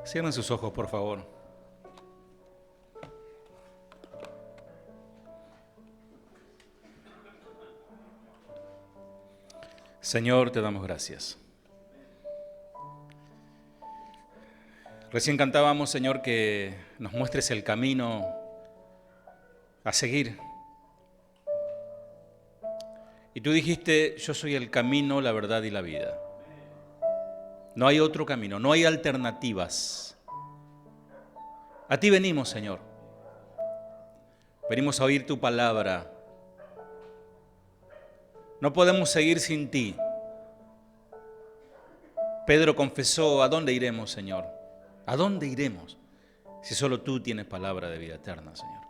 Cierren sus ojos, por favor. Señor, te damos gracias. Recién cantábamos, Señor, que nos muestres el camino a seguir. Y tú dijiste, yo soy el camino, la verdad y la vida. No hay otro camino, no hay alternativas. A ti venimos, Señor. Venimos a oír tu palabra. No podemos seguir sin ti. Pedro confesó, ¿a dónde iremos, Señor? ¿A dónde iremos si solo tú tienes palabra de vida eterna, Señor?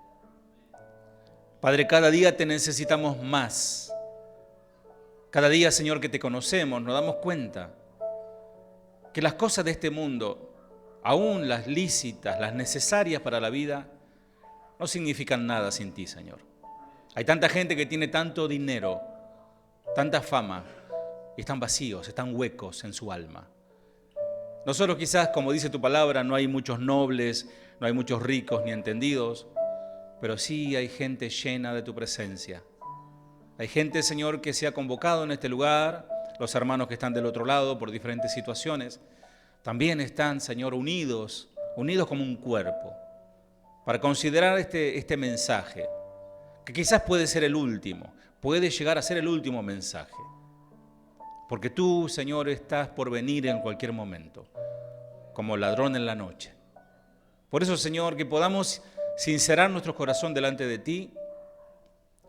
Padre, cada día te necesitamos más. Cada día, Señor, que te conocemos, nos damos cuenta que las cosas de este mundo, aún las lícitas, las necesarias para la vida, no significan nada sin ti, Señor. Hay tanta gente que tiene tanto dinero, tanta fama, y están vacíos, están huecos en su alma. Nosotros quizás, como dice tu palabra, no hay muchos nobles, no hay muchos ricos ni entendidos, pero sí hay gente llena de tu presencia. Hay gente, Señor, que se ha convocado en este lugar, los hermanos que están del otro lado por diferentes situaciones, también están, Señor, unidos como un cuerpo, para considerar este mensaje, que quizás puede ser el último, puede llegar a ser el último mensaje. Porque tú, Señor, estás por venir en cualquier momento, como ladrón en la noche. Por eso, Señor, que podamos sincerar nuestro corazón delante de ti,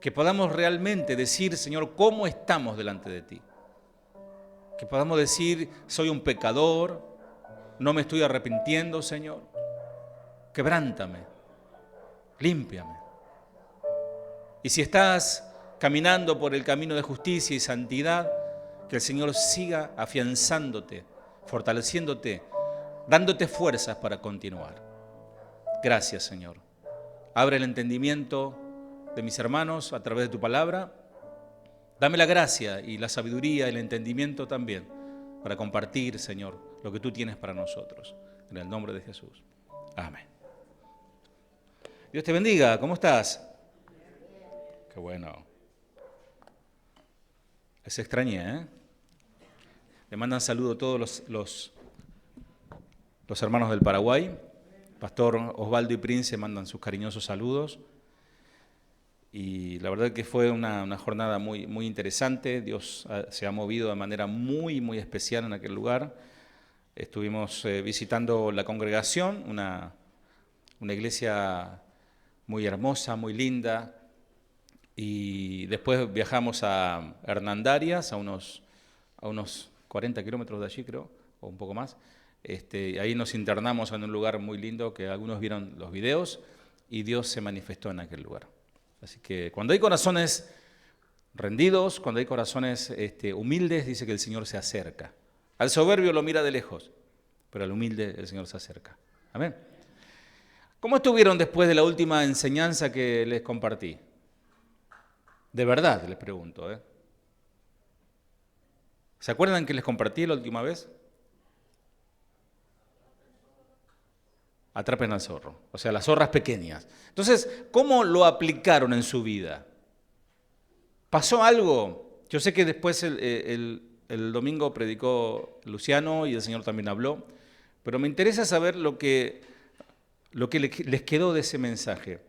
que podamos realmente decir, Señor, cómo estamos delante de ti. Que podamos decir, soy un pecador, no me estoy arrepintiendo, Señor. Quebrántame, límpiame. Y si estás caminando por el camino de justicia y santidad, que el Señor siga afianzándote, fortaleciéndote, dándote fuerzas para continuar. Gracias, Señor. Abre el entendimiento de mis hermanos a través de tu palabra. Dame la gracia y la sabiduría, el entendimiento también, para compartir, Señor, lo que tú tienes para nosotros. En el nombre de Jesús. Amén. Dios te bendiga. ¿Cómo estás? Qué bueno. Les extrañé, ¿eh? Le mandan saludo a todos los hermanos del Paraguay. Pastor Osvaldo y Prince mandan sus cariñosos saludos. Y la verdad que fue una jornada muy, muy interesante. Dios se ha movido de manera muy, muy especial en aquel lugar. Estuvimos visitando la congregación, una iglesia muy hermosa, muy linda. Y después viajamos a Hernandarias, a unos 40 kilómetros de allí, creo, o un poco más. Ahí nos internamos en un lugar muy lindo que algunos vieron los videos y Dios se manifestó en aquel lugar. Así que cuando hay corazones rendidos, cuando hay corazones humildes, dice que el Señor se acerca. Al soberbio lo mira de lejos, pero al humilde el Señor se acerca. Amén. ¿Cómo estuvieron después de la última enseñanza que les compartí? De verdad, les pregunto. ¿Se acuerdan que les compartí la última vez? Atrapen al zorro, o sea, las zorras pequeñas. Entonces, ¿cómo lo aplicaron en su vida? ¿Pasó algo? Yo sé que después el domingo predicó Luciano y el Señor también habló, pero me interesa saber lo que les quedó de ese mensaje.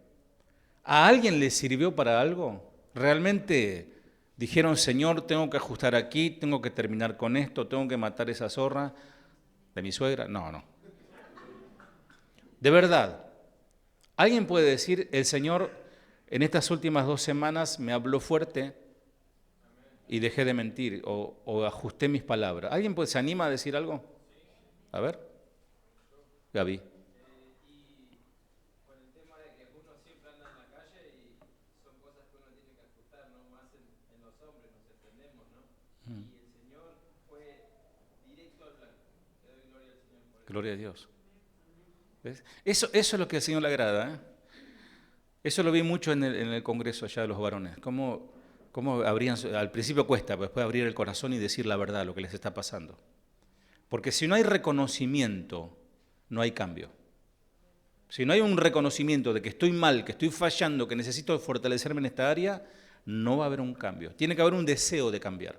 ¿A alguien le sirvió para algo? ¿Realmente dijeron, Señor, tengo que ajustar aquí, tengo que terminar con esto, tengo que matar esa zorra de mi suegra? No. De verdad, ¿alguien puede decir, el Señor en estas últimas 2 semanas me habló fuerte y dejé de mentir o ajusté mis palabras? ¿Alguien se anima a decir algo? A ver, Gaby. Gloria a Dios. ¿Ves? Eso es lo que al Señor le agrada. Eso lo vi mucho en el congreso allá de los varones. Cómo abrían, al principio cuesta, pero después abrir el corazón y decir la verdad, lo que les está pasando. Porque si no hay reconocimiento no hay cambio. Si no hay un reconocimiento de que estoy mal, que estoy fallando, que necesito fortalecerme en esta área, no va a haber un cambio. Tiene que haber un deseo de cambiar.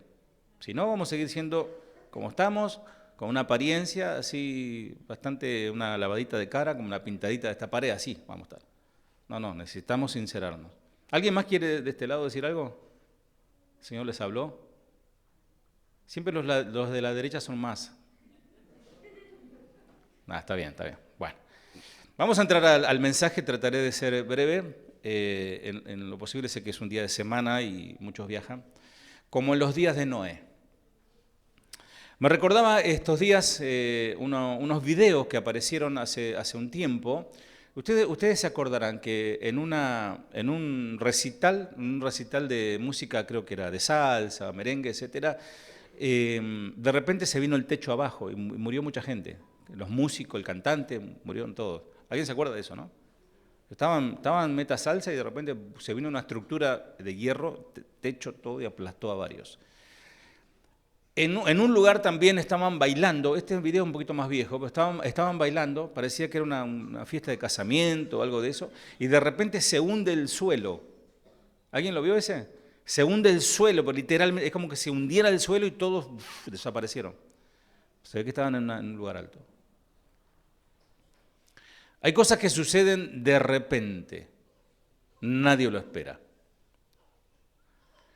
Si no, vamos a seguir siendo como estamos, con una apariencia así, bastante una lavadita de cara, como una pintadita de esta pared, así vamos a estar. No, necesitamos sincerarnos. ¿Alguien más quiere de este lado decir algo? ¿El Señor les habló? Siempre los de la derecha son más. Está bien. Bueno, vamos a entrar al mensaje, trataré de ser breve. En lo posible, sé que es un día de semana y muchos viajan. Como en los días de Noé. Me recordaba estos días unos videos que aparecieron hace un tiempo. Ustedes se acordarán que en un recital de música, creo que era de salsa, merengue, etcétera, de repente se vino el techo abajo y murió mucha gente. Los músicos, el cantante, murieron todos. ¿Alguien se acuerda de eso, no? Estaban meta salsa y de repente se vino una estructura de hierro, techo, todo, y aplastó a varios. En un lugar también estaban bailando, este video es un poquito más viejo, pero estaban bailando, parecía que era una fiesta de casamiento o algo de eso, y de repente se hunde el suelo. ¿Alguien lo vio ese? Se hunde el suelo, pero literalmente es como que se hundiera el suelo y todos desaparecieron. Se ve que estaban en un lugar alto. Hay cosas que suceden de repente, nadie lo espera.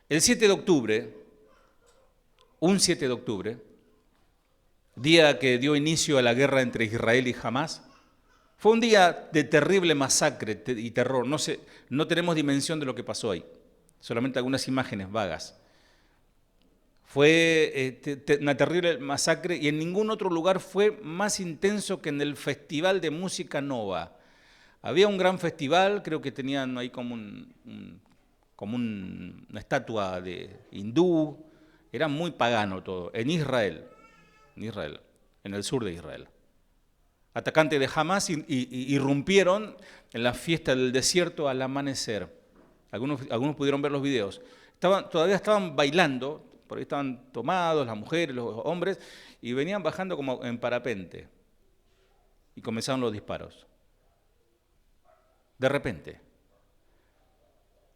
El 7 de octubre, un 7 de octubre, día que dio inicio a la guerra entre Israel y Hamás, fue un día de terrible masacre y terror. No tenemos dimensión de lo que pasó ahí, solamente algunas imágenes vagas. Fue una terrible masacre y en ningún otro lugar fue más intenso que en el Festival de Música Nova. Había un gran festival, creo que tenían ahí como una estatua de hindú, era muy pagano todo, en Israel, en el sur de Israel. Atacantes de Hamás irrumpieron en la fiesta del desierto al amanecer. Algunos pudieron ver los videos. Todavía estaban bailando, por ahí estaban tomados las mujeres, los hombres, y venían bajando como en parapente. Y comenzaron los disparos. De repente.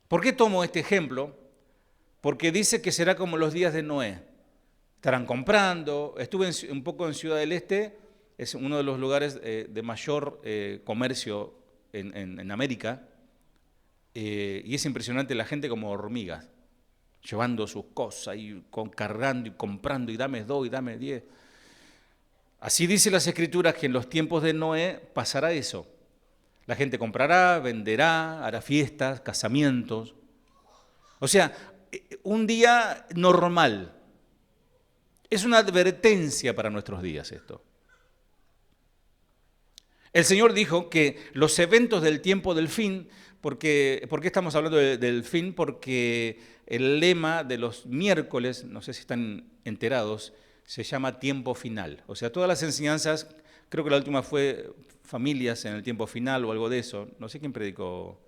¿Por qué tomo este ejemplo? Porque dice que será como los días de Noé. Estarán comprando. Estuve un poco en Ciudad del Este, es uno de los lugares de mayor comercio en América, y es impresionante la gente como hormigas, llevando sus cosas y cargando y comprando y dame 2 y dame 10. Así dice las Escrituras que en los tiempos de Noé pasará eso. La gente comprará, venderá, hará fiestas, casamientos. O sea, un día normal. Es una advertencia para nuestros días esto. El Señor dijo que los eventos del tiempo del fin, ¿por qué estamos hablando del fin? Porque el lema de los miércoles, no sé si están enterados, se llama tiempo final. O sea, todas las enseñanzas, creo que la última fue familias en el tiempo final o algo de eso. No sé quién predicó.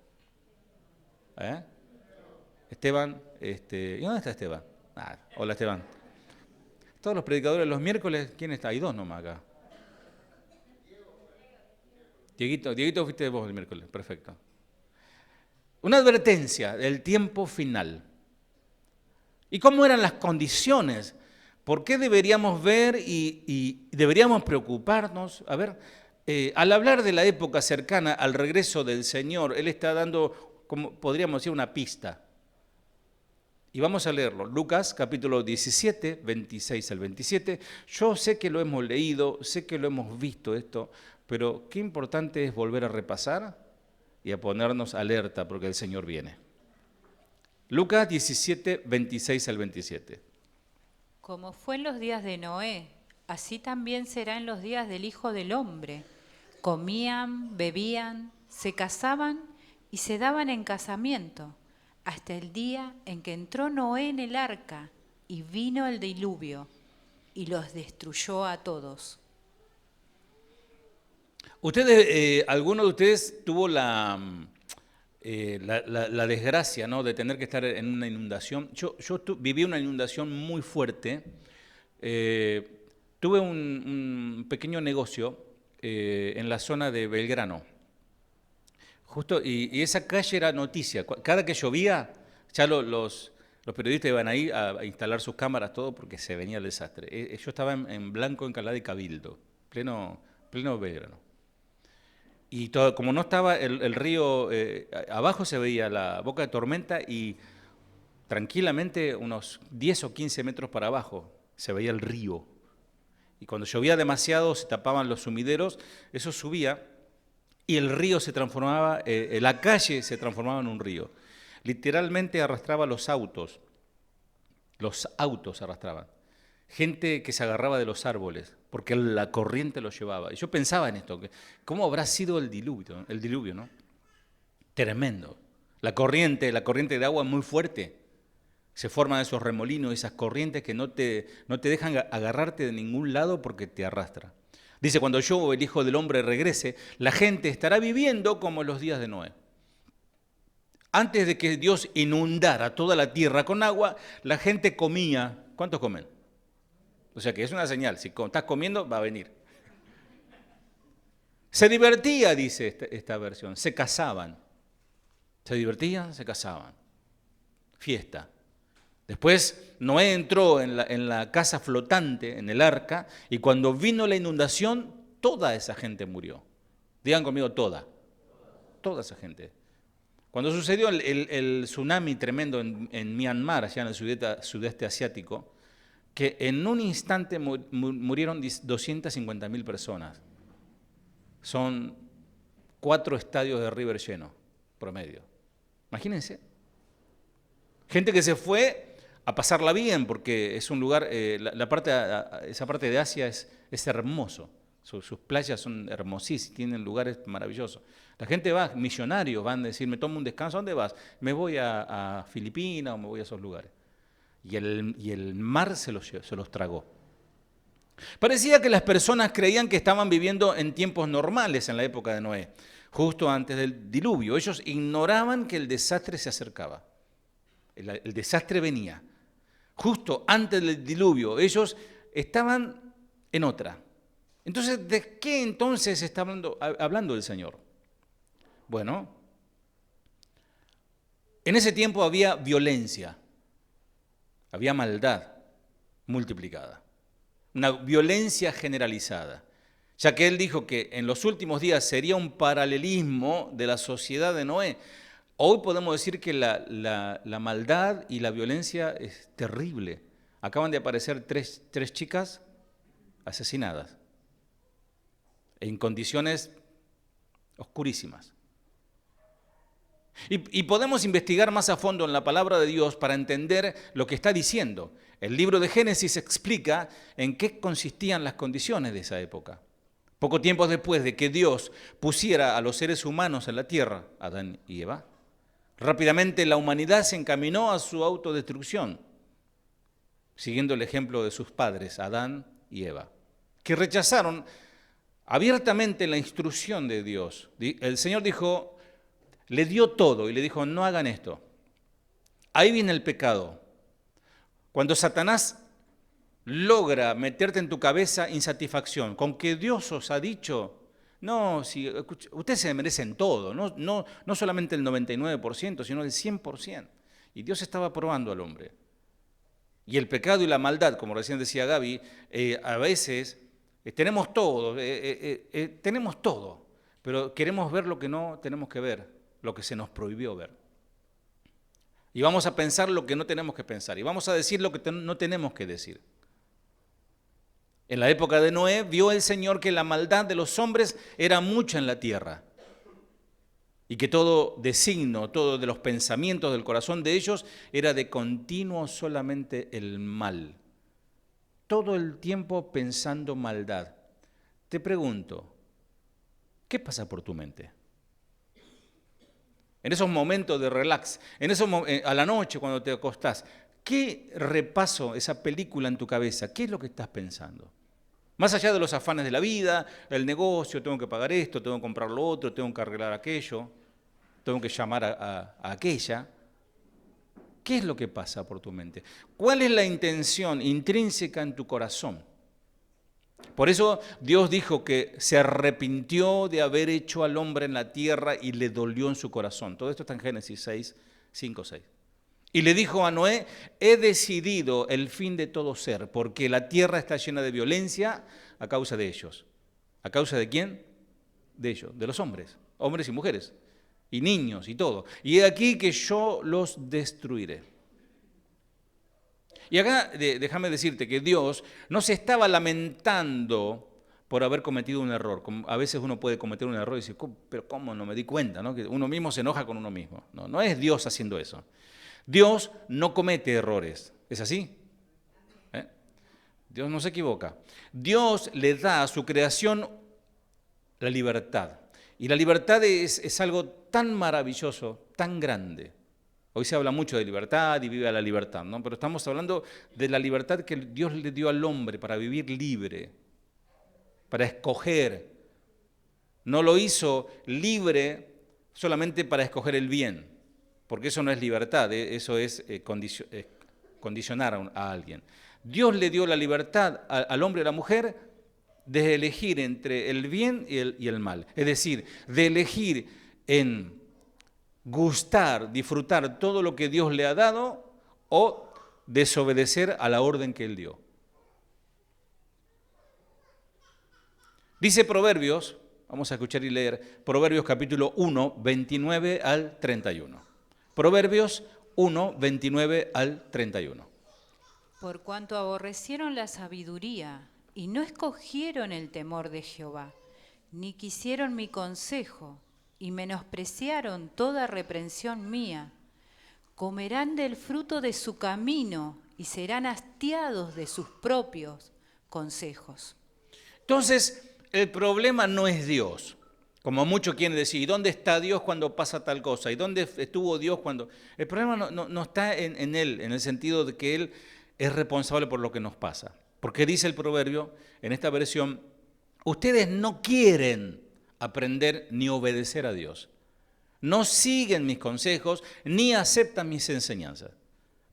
Esteban. ¿Y dónde está Esteban? Hola Esteban. Todos los predicadores los miércoles, ¿quién está? Hay 2 nomás acá. Dieguito fuiste vos el miércoles, perfecto. Una advertencia del tiempo final. ¿Y cómo eran las condiciones? ¿Por qué deberíamos ver y deberíamos preocuparnos? A ver, al hablar de la época cercana al regreso del Señor, Él está dando, como podríamos decir, una pista. Y vamos a leerlo. Lucas capítulo 17, 26 al 27. Yo sé que lo hemos leído, sé que lo hemos visto esto, pero qué importante es volver a repasar y a ponernos alerta porque el Señor viene. Lucas 17, 26 al 27. Como fue en los días de Noé, así también será en los días del Hijo del Hombre. Comían, bebían, se casaban y se daban en casamiento, hasta el día en que entró Noé en el arca y vino el diluvio y los destruyó a todos. ¿Alguno de ustedes tuvo la desgracia, ¿no?, de tener que estar en una inundación? Yo viví una inundación muy fuerte. Tuve un pequeño negocio en la zona de Belgrano. Justo, y esa calle era noticia. Cada que llovía, ya los periodistas iban ahí a instalar sus cámaras, todo, porque se venía el desastre. Yo estaba en Blanco, Encalada y Cabildo, pleno Belgrano. Y todo, como no estaba el río, abajo se veía la boca de tormenta y tranquilamente unos 10 o 15 metros para abajo se veía el río. Y cuando llovía demasiado se tapaban los sumideros, eso subía y el río se transformaba, la calle se transformaba en un río. Literalmente arrastraba los autos arrastraban. Gente que se agarraba de los árboles, porque la corriente los llevaba. Y yo pensaba en esto, ¿cómo habrá sido el diluvio, ¿no? Tremendo. La corriente de agua muy fuerte. Se forman esos remolinos, esas corrientes que no te dejan agarrarte de ningún lado porque te arrastra. Dice, cuando yo, el Hijo del Hombre, regrese, la gente estará viviendo como en los días de Noé. Antes de que Dios inundara toda la tierra con agua, la gente comía. ¿Cuántos comen? O sea que es una señal, si estás comiendo, va a venir. Se divertía, dice esta versión, se casaban. Se divertían, se casaban. Fiesta. Después Noé entró en la casa flotante, en el arca, y cuando vino la inundación, toda esa gente murió. Digan conmigo, toda esa gente. Cuando sucedió el tsunami tremendo en Myanmar, allá en el sudeste asiático, que en un instante murieron 250.000 personas. Son 4 estadios de River llenos, promedio. Imagínense. Gente que se fue a pasarla bien, porque es un lugar, esa parte de Asia es hermoso. Sus playas son hermosísimas, tienen lugares maravillosos. La gente va, millonarios, van a decir, me tomo un descanso, ¿a dónde vas? Me voy a Filipinas o me voy a esos lugares. Y el mar se los tragó. Parecía que las personas creían que estaban viviendo en tiempos normales en la época de Noé, justo antes del diluvio. Ellos ignoraban que el desastre se acercaba. El desastre venía. Justo antes del diluvio, ellos estaban en otra. Entonces, ¿de qué entonces está hablando el Señor? Bueno, en ese tiempo había violencia, había maldad multiplicada, una violencia generalizada, ya que Él dijo que en los últimos días sería un paralelismo de la sociedad de Noé. Hoy podemos decir que la maldad y la violencia es terrible. Acaban de aparecer tres chicas asesinadas en condiciones oscurísimas. Y podemos investigar más a fondo en la palabra de Dios para entender lo que está diciendo. El libro de Génesis explica en qué consistían las condiciones de esa época. Poco tiempo después de que Dios pusiera a los seres humanos en la tierra, Adán y Eva, rápidamente la humanidad se encaminó a su autodestrucción, siguiendo el ejemplo de sus padres, Adán y Eva, que rechazaron abiertamente la instrucción de Dios. El Señor dijo, le dio todo y le dijo, no hagan esto. Ahí viene el pecado. Cuando Satanás logra meterte en tu cabeza insatisfacción con que Dios os ha dicho, no, si, ustedes se merecen todo, no solamente el 99%, sino el 100%. Y Dios estaba probando al hombre. Y el pecado y la maldad, como recién decía Gaby, a veces tenemos todo, pero queremos ver lo que no tenemos que ver, lo que se nos prohibió ver. Y vamos a pensar lo que no tenemos que pensar, y vamos a decir lo que no tenemos que decir. En la época de Noé vio el Señor que la maldad de los hombres era mucha en la tierra y que todo designo, todo de los pensamientos del corazón de ellos era de continuo solamente el mal. Todo el tiempo pensando maldad. Te pregunto, ¿qué pasa por tu mente? En esos momentos de relax, a la noche cuando te acostás, ¿qué repaso esa película en tu cabeza? ¿Qué es lo que estás pensando? Más allá de los afanes de la vida, el negocio, tengo que pagar esto, tengo que comprar lo otro, tengo que arreglar aquello, tengo que llamar a aquella. ¿Qué es lo que pasa por tu mente? ¿Cuál es la intención intrínseca en tu corazón? Por eso Dios dijo que se arrepintió de haber hecho al hombre en la tierra y le dolió en su corazón. Todo esto está en Génesis 6, 5, 6. Y le dijo a Noé, he decidido el fin de todo ser, porque la tierra está llena de violencia a causa de ellos. ¿A causa de quién? De ellos, de los hombres y mujeres, y niños y todo. Y he aquí que yo los destruiré. Y acá déjame decirte que Dios no se estaba lamentando por haber cometido un error. A veces uno puede cometer un error y decir, pero ¿cómo no me di cuenta? ¿No? Que uno mismo se enoja con uno mismo. No, no es Dios haciendo eso. Dios no comete errores. ¿Es así? Dios no se equivoca. Dios le da a su creación la libertad. Y la libertad es algo tan maravilloso, tan grande. Hoy se habla mucho de libertad y vive la libertad, ¿no? Pero estamos hablando de la libertad que Dios le dio al hombre para vivir libre, para escoger. No lo hizo libre solamente para escoger el bien, porque eso no es libertad, eso es condicionar a alguien. Dios le dio la libertad al hombre y a la mujer de elegir entre el bien y el mal. Es decir, de elegir en gustar, disfrutar todo lo que Dios le ha dado o desobedecer a la orden que Él dio. Dice Proverbios, vamos a escuchar y leer, Proverbios capítulo 1, 29 al 31. Proverbios 1, 29 al 31. Por cuanto aborrecieron la sabiduría y no escogieron el temor de Jehová, ni quisieron mi consejo, y menospreciaron toda reprensión mía, comerán del fruto de su camino y serán hastiados de sus propios consejos. Entonces, el problema no es Dios, como muchos quieren decir, ¿y dónde está Dios cuando pasa tal cosa? ¿Y dónde estuvo Dios cuando...? El problema no está en Él, en el sentido de que Él es responsable por lo que nos pasa. Porque dice el proverbio, en esta versión, ustedes no quieren aprender ni obedecer a Dios. No siguen mis consejos ni aceptan mis enseñanzas.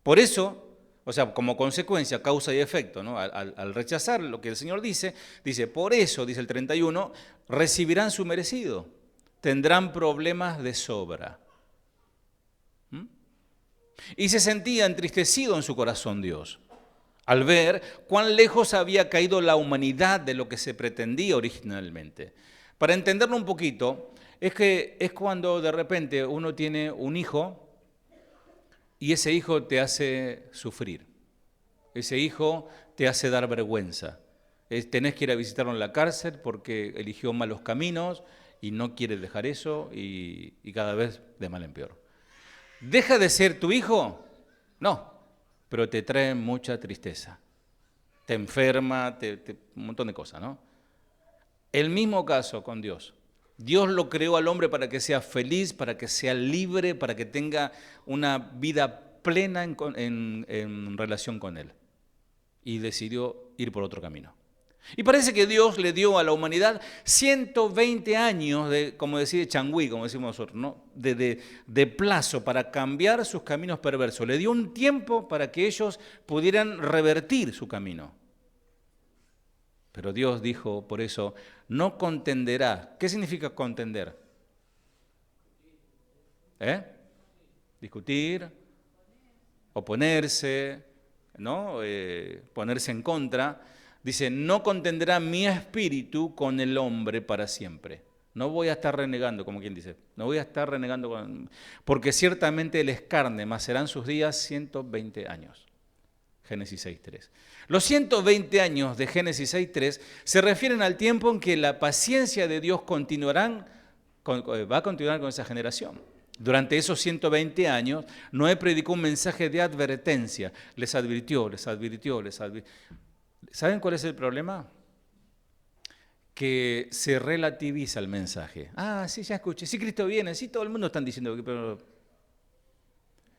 Por eso, o sea, como consecuencia, causa y efecto, ¿no? Al rechazar lo que el Señor dice, por eso, dice el 31, recibirán su merecido, tendrán problemas de sobra. Y se sentía entristecido en su corazón Dios, al ver cuán lejos había caído la humanidad de lo que se pretendía originalmente. Para entenderlo un poquito, es cuando de repente uno tiene un hijo y ese hijo te hace sufrir. Ese hijo te hace dar vergüenza. Tenés que ir a visitarlo en la cárcel porque eligió malos caminos y no quiere dejar eso y cada vez de mal en peor. ¿Deja de ser tu hijo? No, pero te trae mucha tristeza. Te enferma, un montón de cosas, ¿no? El mismo caso con Dios. Dios lo creó al hombre para que sea feliz, para que sea libre, para que tenga una vida plena en relación con Él. Y decidió ir por otro camino. Y parece que Dios le dio a la humanidad 120 años de, como decía Changüí, como decimos nosotros, ¿no? de plazo para cambiar sus caminos perversos. Le dio un tiempo para que ellos pudieran revertir su camino. Pero Dios dijo, por eso, no contenderá. ¿Qué significa contender? Discutir, oponerse, ¿no? Ponerse en contra. Dice, no contenderá mi espíritu con el hombre para siempre. No voy a estar renegando, como quien dice. No voy a estar renegando, porque ciertamente él es carne, mas serán sus días 120 años. Génesis 6.3. Los 120 años de Génesis 6.3 se refieren al tiempo en que la paciencia de Dios va a continuar con esa generación. Durante esos 120 años, Noé predicó un mensaje de advertencia. Les advirtió. ¿Saben cuál es el problema? Que se relativiza el mensaje. Sí, ya escuché. Sí, Cristo viene. Sí, todo el mundo está diciendo que... Pero...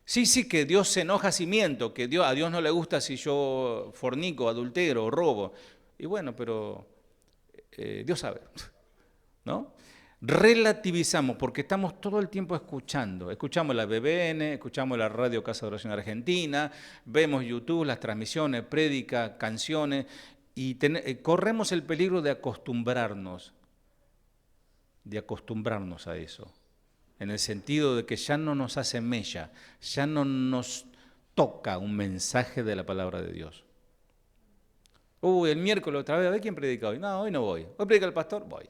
Sí, que Dios se enoja si miento, que a Dios no le gusta si yo fornico, adultero, robo. Y bueno, pero Dios sabe, ¿no? Relativizamos porque estamos todo el tiempo escuchando. Escuchamos la BBN, escuchamos la Radio Casa de Oración Argentina, vemos YouTube, las transmisiones, prédicas, canciones, corremos el peligro de acostumbrarnos a eso, en el sentido de que ya no nos hace mella, ya no nos toca un mensaje de la palabra de Dios. El miércoles otra vez, a ver quién predica hoy. No, hoy no voy. Hoy predica el pastor, voy.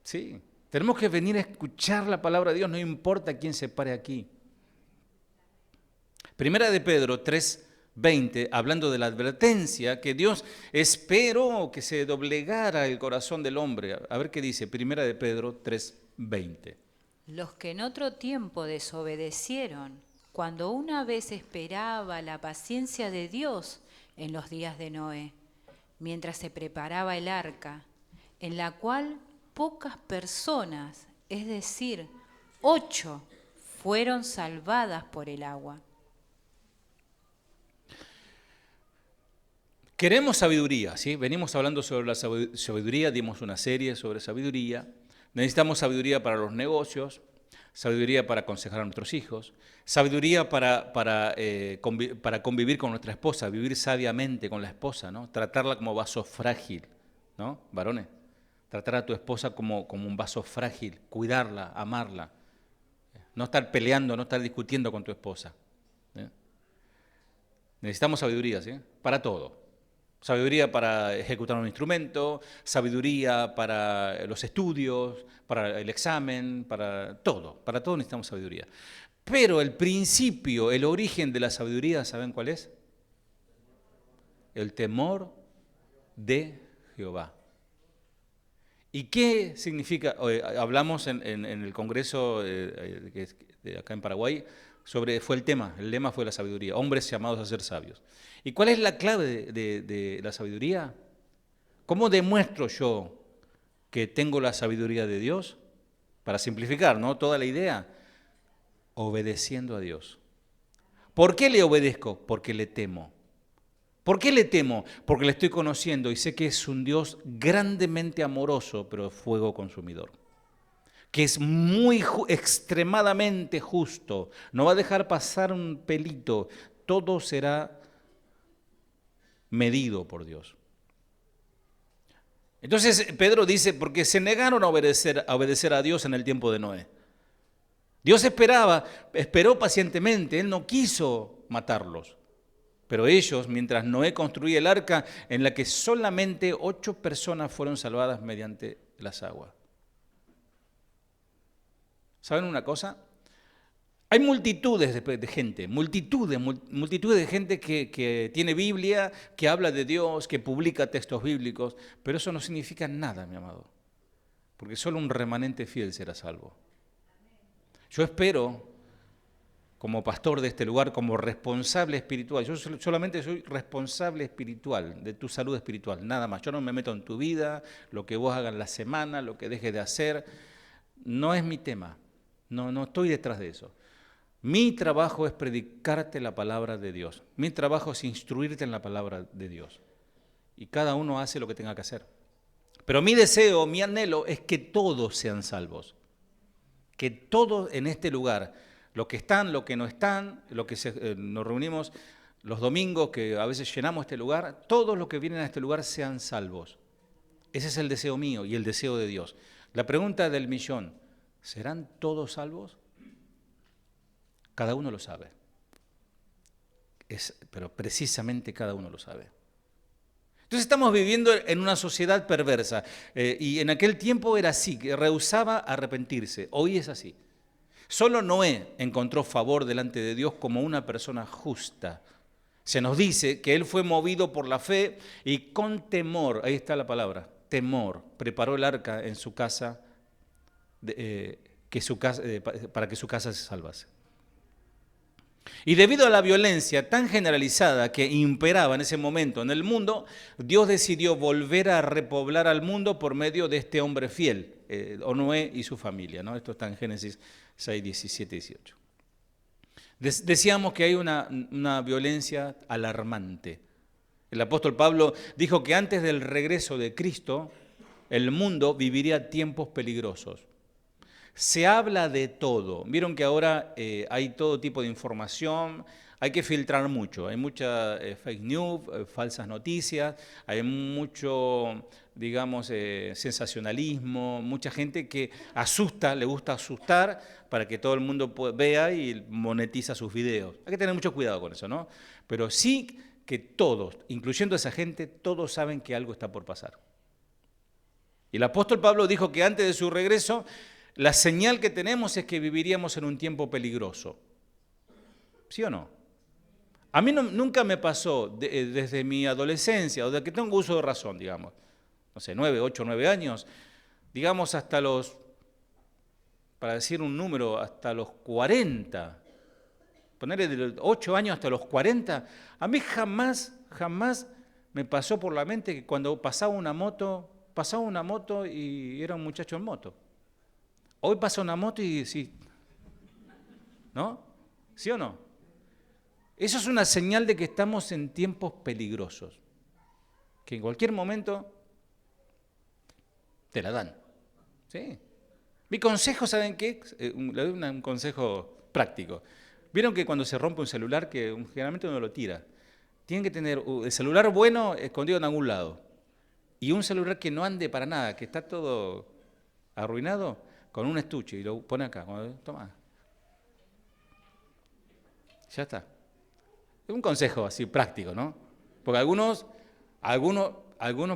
Sí, tenemos que venir a escuchar la palabra de Dios, no importa quién se pare aquí. Primera de Pedro 3:20, hablando de la advertencia que Dios esperó que se doblegara el corazón del hombre. A ver qué dice, Primera de Pedro 3:20. Los que en otro tiempo desobedecieron, cuando una vez esperaba la paciencia de Dios en los días de Noé, mientras se preparaba el arca, en la cual pocas personas, es decir, 8, fueron salvadas por el agua. Queremos sabiduría, ¿sí? Venimos hablando sobre la sabiduría, dimos una serie sobre sabiduría. Necesitamos sabiduría para los negocios, sabiduría para aconsejar a nuestros hijos, sabiduría para convivir con nuestra esposa, vivir sabiamente con la esposa, ¿no? Tratarla como vaso frágil, ¿no? Varones, tratar a tu esposa como un vaso frágil, cuidarla, amarla, no estar peleando, no estar discutiendo con tu esposa. Necesitamos sabiduría, ¿sí? Para todo. Sabiduría para ejecutar un instrumento, sabiduría para los estudios, para el examen, para todo necesitamos sabiduría. Pero el principio, el origen de la sabiduría, ¿saben cuál es? El temor de Jehová. ¿Y qué significa? Hablamos en el Congreso de acá en Paraguay, el lema fue la sabiduría, hombres llamados a ser sabios. ¿Y cuál es la clave de la sabiduría? ¿Cómo demuestro yo que tengo la sabiduría de Dios? Para simplificar, ¿no? Toda la idea, obedeciendo a Dios. ¿Por qué le obedezco? Porque le temo. ¿Por qué le temo? Porque le estoy conociendo y sé que es un Dios grandemente amoroso, pero fuego consumidor. Que es extremadamente justo, no va a dejar pasar un pelito, todo será medido por Dios. Entonces Pedro dice, porque se negaron a obedecer a Dios en el tiempo de Noé. Dios esperó pacientemente, Él no quiso matarlos. Pero ellos, mientras Noé construía el arca, en la que solamente 8 personas fueron salvadas mediante las aguas. ¿Saben una cosa? Hay multitudes de gente, multitudes de gente que tiene Biblia, que habla de Dios, que publica textos bíblicos, pero eso no significa nada, mi amado, porque solo un remanente fiel será salvo. Yo espero, como pastor de este lugar, como responsable espiritual, yo solamente soy responsable espiritual, de tu salud espiritual, nada más. Yo no me meto en tu vida, lo que vos hagas en la semana, lo que dejes de hacer, no es mi tema. No estoy detrás de eso. Mi trabajo es predicarte la palabra de Dios. Mi trabajo es instruirte en la palabra de Dios. Y cada uno hace lo que tenga que hacer. Pero mi deseo, mi anhelo es que todos sean salvos. Que todos en este lugar, los que están, los que no están, los que nos reunimos los domingos, que a veces llenamos este lugar, todos los que vienen a este lugar sean salvos. Ese es el deseo mío y el deseo de Dios. La pregunta del millón, ¿serán todos salvos? Cada uno lo sabe. Pero precisamente cada uno lo sabe. Entonces estamos viviendo en una sociedad perversa. Y en aquel tiempo era así, que rehusaba arrepentirse. Hoy es así. Solo Noé encontró favor delante de Dios como una persona justa. Se nos dice que él fue movido por la fe y con temor, ahí está la palabra, temor, preparó el arca en su casa, para que su casa se salvase. Y debido a la violencia tan generalizada que imperaba en ese momento en el mundo, Dios decidió volver a repoblar al mundo por medio de este hombre fiel, Noé y su familia, ¿no? Esto está en Génesis 6, 17 y 18. Decíamos que hay una violencia alarmante. El apóstol Pablo dijo que antes del regreso de Cristo, el mundo viviría tiempos peligrosos. Se habla de todo. Vieron que ahora hay todo tipo de información, hay que filtrar mucho. Hay mucha fake news, falsas noticias, hay mucho, digamos, sensacionalismo, mucha gente que asusta, le gusta asustar para que todo el mundo vea y monetiza sus videos. Hay que tener mucho cuidado con eso, ¿no? Pero sí que todos, incluyendo a esa gente, todos saben que algo está por pasar. Y el apóstol Pablo dijo que antes de su regreso, la señal que tenemos es que viviríamos en un tiempo peligroso. ¿Sí o no? A mí nunca me pasó desde mi adolescencia, o desde que tengo uso de razón, digamos, no sé, 8, 9 años, digamos hasta los, para decir un número, hasta los 40, ponerle de los 8 años hasta los 40, a mí jamás me pasó por la mente que cuando pasaba una moto y era un muchacho en moto. Hoy pasa una moto y sí, ¿no? ¿Sí o no? Eso es una señal de que estamos en tiempos peligrosos, que en cualquier momento te la dan. ¿Sí? Mi consejo, ¿saben qué? Le doy un consejo práctico. ¿Vieron que cuando se rompe un celular, que generalmente uno lo tira, tienen que tener el celular bueno escondido en algún lado y un celular que no ande para nada, que está todo arruinado, con un estuche y lo pone acá. Toma. Ya está. Es un consejo así práctico, ¿no? Porque algunos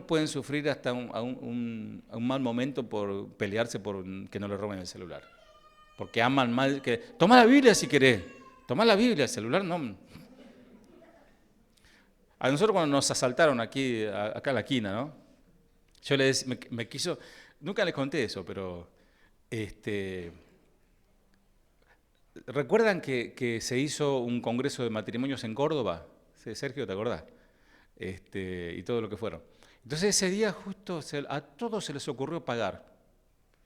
pueden sufrir hasta un mal momento por pelearse por que no le roben el celular. Porque aman mal que... Toma la Biblia si querés. Toma la Biblia, el celular no. A nosotros cuando nos asaltaron acá en la esquina, ¿no? Yo me quiso... Nunca les conté eso, pero... ¿Recuerdan que se hizo un congreso de matrimonios en Córdoba? Sí, Sergio, ¿te acordás? Y todo lo que fueron. Entonces ese día justo a todos se les ocurrió pagar.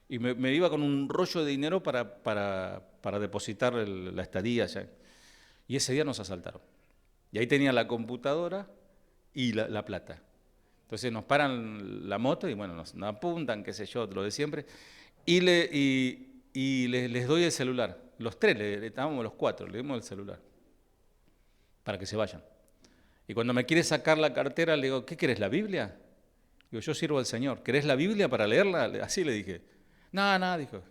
Y me iba con un rollo de dinero para depositar la estadía ya. Y ese día nos asaltaron. Y ahí tenían la computadora y la plata. Entonces nos paran la moto y bueno, nos apuntan, qué sé yo, lo de siempre. Y les doy el celular. Los tres, estábamos los cuatro, le dimos el celular para que se vayan. Y cuando me quiere sacar la cartera, le digo, ¿qué querés, la Biblia? Digo, yo sirvo al Señor. ¿Querés la Biblia para leerla? Así le dije. No, dijo.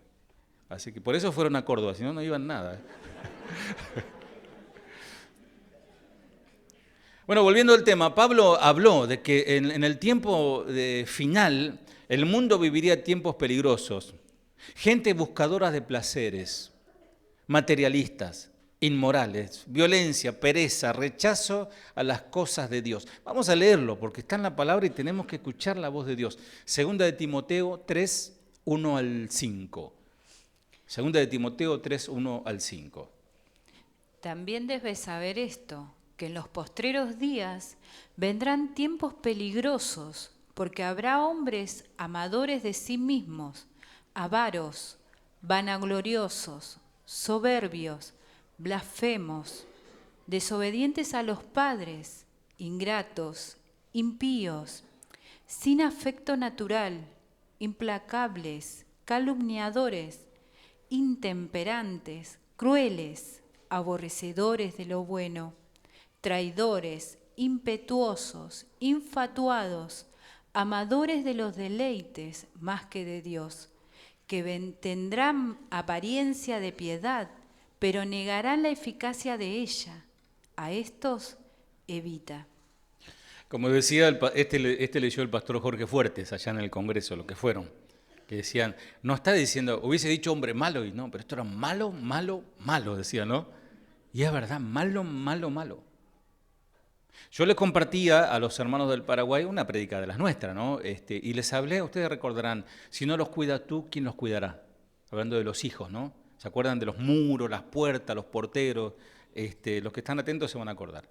Así que por eso fueron a Córdoba, si no, no iban nada. Bueno, volviendo al tema, Pablo habló de que en el tiempo final el mundo viviría tiempos peligrosos. Gente buscadora de placeres, materialistas, inmorales, violencia, pereza, rechazo a las cosas de Dios. Vamos a leerlo porque está en la palabra y tenemos que escuchar la voz de Dios. Segunda de Timoteo 3, 1 al 5. Segunda de Timoteo 3, 1 al 5. También debes saber esto, que en los postreros días vendrán tiempos peligrosos, porque habrá hombres amadores de sí mismos, avaros, vanagloriosos, soberbios, blasfemos, desobedientes a los padres, ingratos, impíos, sin afecto natural, implacables, calumniadores, intemperantes, crueles, aborrecedores de lo bueno, traidores, impetuosos, infatuados, amadores de los deleites más que de Dios, que tendrán apariencia de piedad, pero negarán la eficacia de ella. A estos evita. Como decía, este leyó el pastor Jorge Fuertes allá en el Congreso, lo que fueron, que decían, no está diciendo, hubiese dicho hombre malo, y no, pero esto era malo, malo, malo, decía, ¿no? Y es verdad, malo, malo, malo. Yo les compartía a los hermanos del Paraguay una prédica de las nuestras, ¿no? Y les hablé, ustedes recordarán, si no los cuidas tú, ¿quién los cuidará? Hablando de los hijos, ¿no? ¿Se acuerdan de los muros, las puertas, los porteros? Los que están atentos se van a acordar.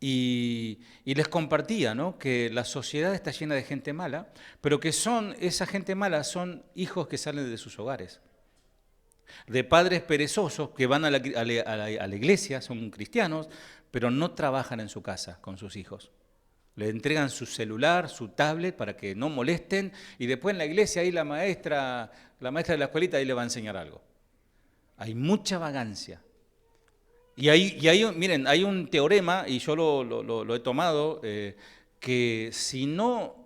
Y les compartía, ¿no?, que la sociedad está llena de gente mala, pero que esa gente mala son hijos que salen de sus hogares, de padres perezosos que van a la iglesia, son cristianos, pero no trabajan en su casa con sus hijos. Le entregan su celular, su tablet para que no molesten y después en la iglesia ahí la maestra de la escuelita ahí le va a enseñar algo. Hay mucha vagancia. Miren, hay un teorema, y yo lo he tomado, que si no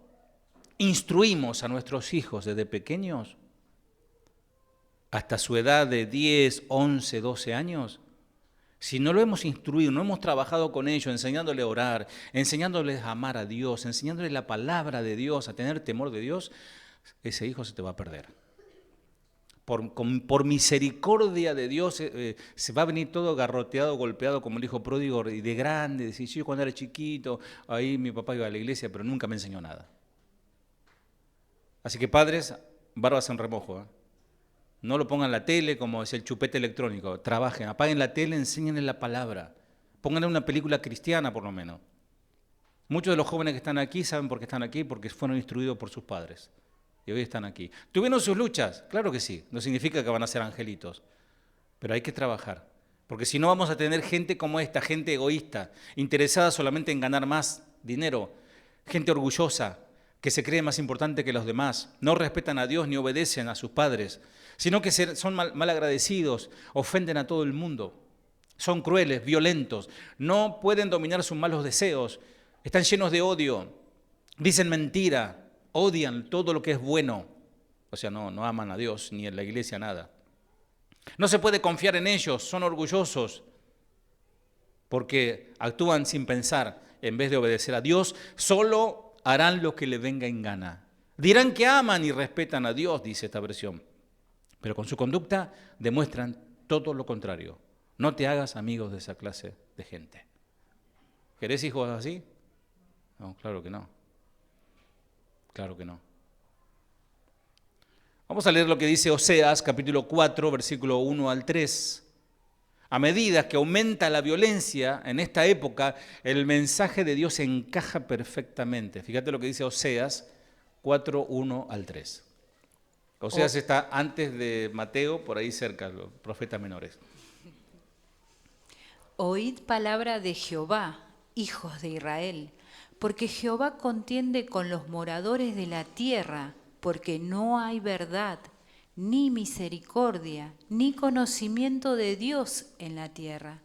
instruimos a nuestros hijos desde pequeños, hasta su edad de 10, 11, 12 años, si no lo hemos instruido, no hemos trabajado con ellos, enseñándoles a orar, enseñándoles a amar a Dios, enseñándoles la palabra de Dios, a tener temor de Dios, ese hijo se te va a perder. Por misericordia de Dios se va a venir todo garroteado, golpeado como el hijo pródigo y de grande. Decir, yo cuando era chiquito, ahí mi papá iba a la iglesia, pero nunca me enseñó nada. Así que padres, barbas en remojo. No lo pongan en la tele como es el chupete electrónico. Trabajen, apaguen la tele, enséñenles la palabra. Pónganle una película cristiana por lo menos. Muchos de los jóvenes que están aquí saben por qué están aquí, porque fueron instruidos por sus padres. Y hoy están aquí. ¿Tuvieron sus luchas? Claro que sí. No significa que van a ser angelitos. Pero hay que trabajar. Porque si no vamos a tener gente como esta, gente egoísta, interesada solamente en ganar más dinero, gente orgullosa, que se cree más importante que los demás, no respetan a Dios ni obedecen a sus padres, sino que son mal agradecidos, ofenden a todo el mundo, son crueles, violentos, no pueden dominar sus malos deseos, están llenos de odio, dicen mentira, odian todo lo que es bueno, o sea, no aman a Dios ni en la iglesia nada. No se puede confiar en ellos, son orgullosos porque actúan sin pensar en vez de obedecer a Dios, solo harán lo que le venga en gana. Dirán que aman y respetan a Dios, dice esta versión, pero con su conducta demuestran todo lo contrario. No te hagas amigos de esa clase de gente. ¿Querés hijos así? No, claro que no. Claro que no. Vamos a leer lo que dice Oseas, capítulo 4, versículo 1 al 3. A medida que aumenta la violencia en esta época, el mensaje de Dios encaja perfectamente. Fíjate lo que dice Oseas 4, 1 al 3. Oseas está antes de Mateo, por ahí cerca, los profetas menores. Oíd palabra de Jehová, hijos de Israel, porque Jehová contiende con los moradores de la tierra, porque no hay verdad, ni misericordia, ni conocimiento de Dios en la tierra.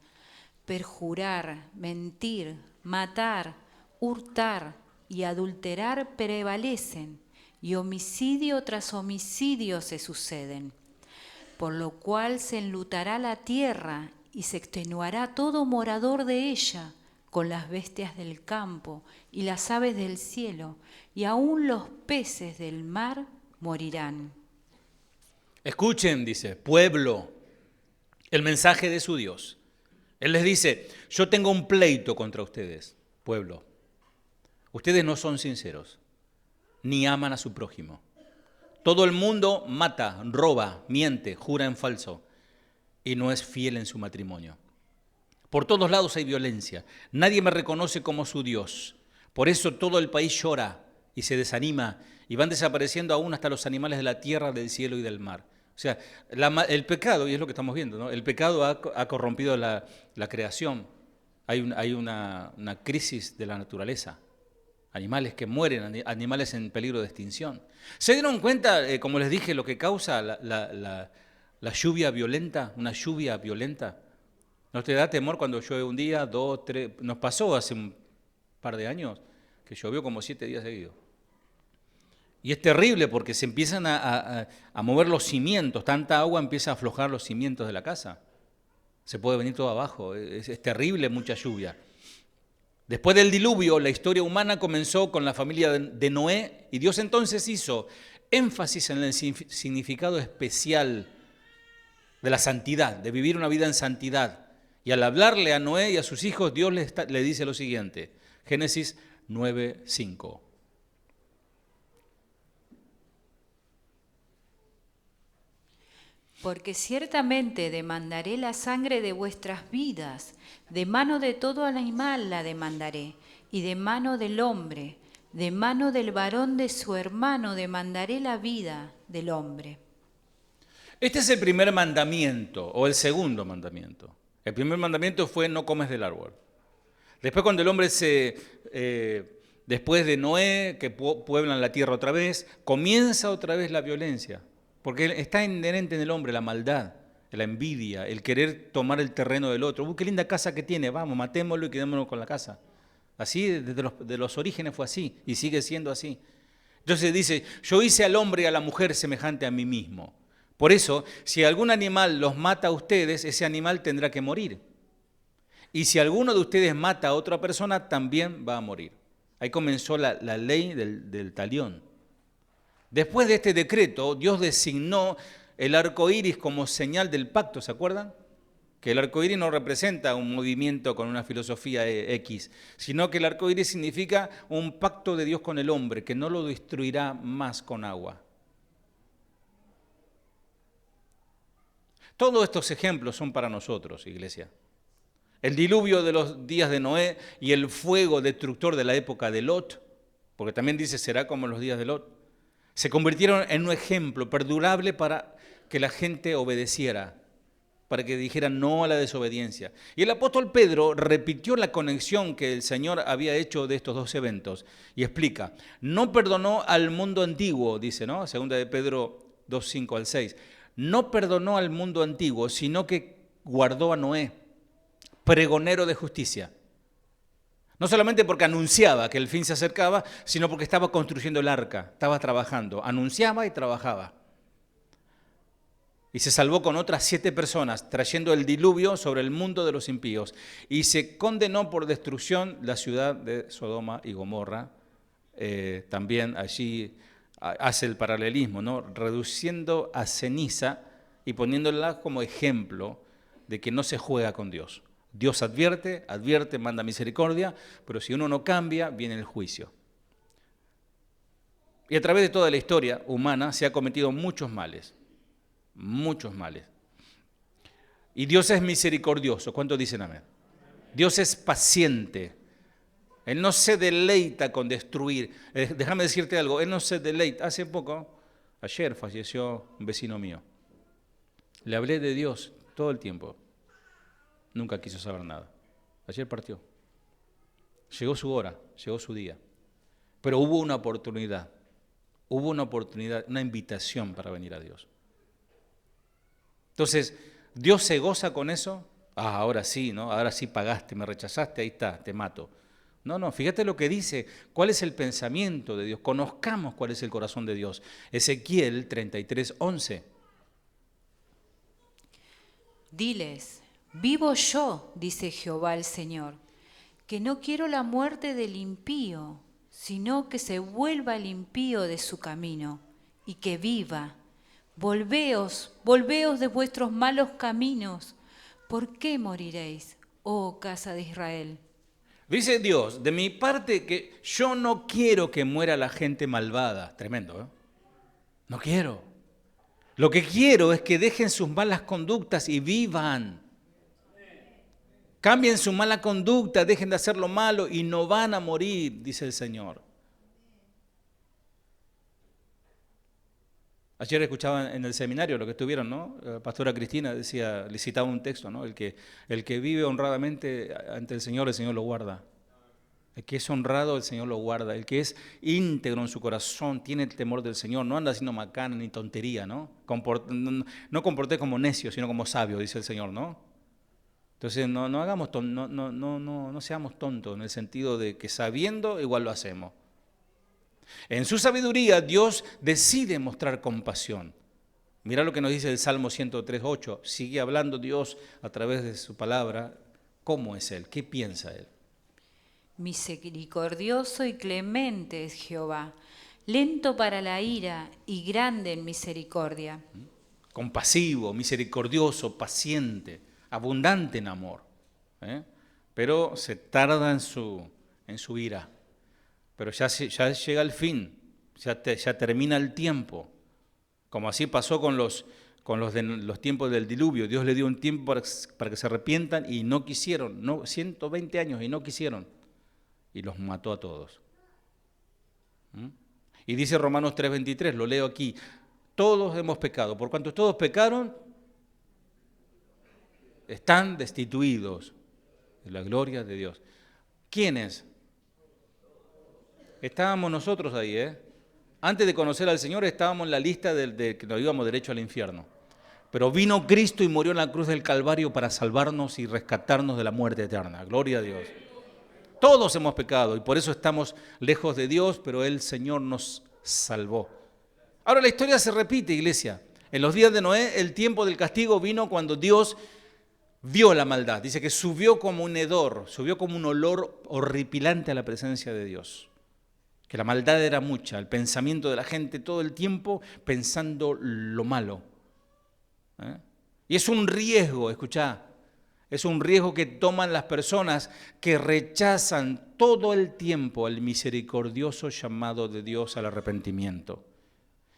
Perjurar, mentir, matar, hurtar y adulterar prevalecen, y homicidio tras homicidio se suceden. Por lo cual se enlutará la tierra y se extenuará todo morador de ella, con las bestias del campo y las aves del cielo, y aún los peces del mar morirán. Escuchen, dice, pueblo, el mensaje de su Dios. Él les dice, yo tengo un pleito contra ustedes, pueblo. Ustedes no son sinceros, ni aman a su prójimo. Todo el mundo mata, roba, miente, jura en falso y no es fiel en su matrimonio. Por todos lados hay violencia. Nadie me reconoce como su Dios. Por eso todo el país llora y se desanima y van desapareciendo aún hasta los animales de la tierra, del cielo y del mar. O sea, el pecado, y es lo que estamos viendo, ¿no? El pecado ha corrompido la creación. Hay una crisis de la naturaleza. Animales que mueren, animales en peligro de extinción. ¿Se dieron cuenta, como les dije, lo que causa la lluvia violenta? Una lluvia violenta. ¿No te da temor cuando llueve un día, 2, 3? Nos pasó hace un par de años que llovió como 7 días seguidos. Y es terrible porque se empiezan a mover los cimientos, tanta agua empieza a aflojar los cimientos de la casa. Se puede venir todo abajo, es terrible mucha lluvia. Después del diluvio, la historia humana comenzó con la familia de Noé y Dios entonces hizo énfasis en el significado especial de la santidad, de vivir una vida en santidad. Y al hablarle a Noé y a sus hijos, Dios le dice lo siguiente, Génesis 9:5. Porque ciertamente demandaré la sangre de vuestras vidas, de mano de todo animal la demandaré, y de mano del hombre, de mano del varón de su hermano demandaré la vida del hombre. Este es el primer mandamiento, o el segundo mandamiento. El primer mandamiento fue no comes del árbol. Después cuando el hombre después de Noé, que pueblan la tierra otra vez, comienza otra vez la violencia. Porque está inherente en el hombre la maldad, la envidia, el querer tomar el terreno del otro. Qué linda casa que tiene, vamos, matémoslo y quedémonos con la casa. Así, desde los orígenes fue así y sigue siendo así. Entonces dice, yo hice al hombre y a la mujer semejante a mí mismo. Por eso, si algún animal los mata a ustedes, ese animal tendrá que morir. Y si alguno de ustedes mata a otra persona, también va a morir. Ahí comenzó la ley del talión. Después de este decreto, Dios designó el arco iris como señal del pacto, ¿se acuerdan? Que el arco iris no representa un movimiento con una filosofía X, sino que el arco iris significa un pacto de Dios con el hombre, que no lo destruirá más con agua. Todos estos ejemplos son para nosotros, iglesia. El diluvio de los días de Noé y el fuego destructor de la época de Lot, porque también dice será como los días de Lot, se convirtieron en un ejemplo perdurable para que la gente obedeciera, para que dijeran no a la desobediencia. Y el apóstol Pedro repitió la conexión que el Señor había hecho de estos dos eventos y explica, no perdonó al mundo antiguo, dice, ¿no? Segunda de Pedro 2, 5 al 6, no perdonó al mundo antiguo, sino que guardó a Noé, pregonero de justicia. No solamente porque anunciaba que el fin se acercaba, sino porque estaba construyendo el arca, estaba trabajando, anunciaba y trabajaba. Y se salvó con otras 7 personas, trayendo el diluvio sobre el mundo de los impíos. Y se condenó por destrucción la ciudad de Sodoma y Gomorra. También allí hace el paralelismo, ¿no? Reduciendo a ceniza y poniéndola como ejemplo de que no se juega con Dios. Dios advierte, manda misericordia, pero si uno no cambia, viene el juicio. Y a través de toda la historia humana se ha cometido muchos males. Y Dios es misericordioso. ¿Cuántos dicen amén? Dios es paciente. Él no se deleita con destruir. Déjame decirte algo, Él no se deleita. Hace poco, ayer falleció un vecino mío. Le hablé de Dios todo el tiempo. Nunca quiso saber nada. Ayer partió. Llegó su hora, llegó su día. Pero hubo una oportunidad, una invitación para venir a Dios. Entonces, ¿Dios se goza con eso? Ahora sí, ¿no? Ahora sí pagaste, me rechazaste, ahí está, te mato. No, fíjate lo que dice, cuál es el pensamiento de Dios, conozcamos cuál es el corazón de Dios. Ezequiel 33:11. Diles, vivo yo, dice Jehová el Señor, que no quiero la muerte del impío, sino que se vuelva el impío de su camino y que viva. Volveos de vuestros malos caminos. ¿Por qué moriréis, oh casa de Israel? Dice Dios, de mi parte que yo no quiero que muera la gente malvada. Tremendo, ¿eh? No quiero. Lo que quiero es que dejen sus malas conductas y vivan. Cambien su mala conducta, dejen de hacer lo malo y no van a morir, dice el Señor. Ayer escuchaba en el seminario lo que estuvieron, ¿no? La pastora Cristina decía, le citaba un texto, ¿no? El que vive honradamente ante el Señor lo guarda. El que es honrado, el Señor lo guarda. El que es íntegro en su corazón, tiene el temor del Señor, no anda haciendo macana ni tontería, ¿no? No comporté como necio, sino como sabio, dice el Señor, ¿no? Entonces no seamos tontos en el sentido de que sabiendo igual lo hacemos. En su sabiduría Dios decide mostrar compasión. Mira lo que nos dice el Salmo 103:8. Sigue hablando Dios a través de su palabra. ¿Cómo es Él? ¿Qué piensa Él? Misericordioso y clemente es Jehová, lento para la ira y grande en misericordia. Compasivo, misericordioso, paciente, abundante en amor. Pero se tarda en su ira. Pero ya llega el fin, ya termina el tiempo. Como así pasó con los tiempos del diluvio. Dios le dio un tiempo para que se arrepientan y no quisieron. 120 años y no quisieron. Y los mató a todos. Y dice Romanos 3:23, lo leo aquí. Todos hemos pecado. Por cuanto todos pecaron, están destituidos de la gloria de Dios. ¿Quiénes? Estábamos nosotros ahí, Antes de conocer al Señor estábamos en la lista de que nos íbamos derecho al infierno. Pero vino Cristo y murió en la cruz del Calvario para salvarnos y rescatarnos de la muerte eterna. Gloria a Dios. Todos hemos pecado y por eso estamos lejos de Dios, pero el Señor nos salvó. Ahora la historia se repite, iglesia. En los días de Noé, el tiempo del castigo vino cuando Dios vio la maldad. Dice que subió como un hedor, subió como un olor horripilante a la presencia de Dios. Que la maldad era mucha, el pensamiento de la gente todo el tiempo pensando lo malo. Y es un riesgo, escuchá, es un riesgo que toman las personas que rechazan todo el tiempo el misericordioso llamado de Dios al arrepentimiento.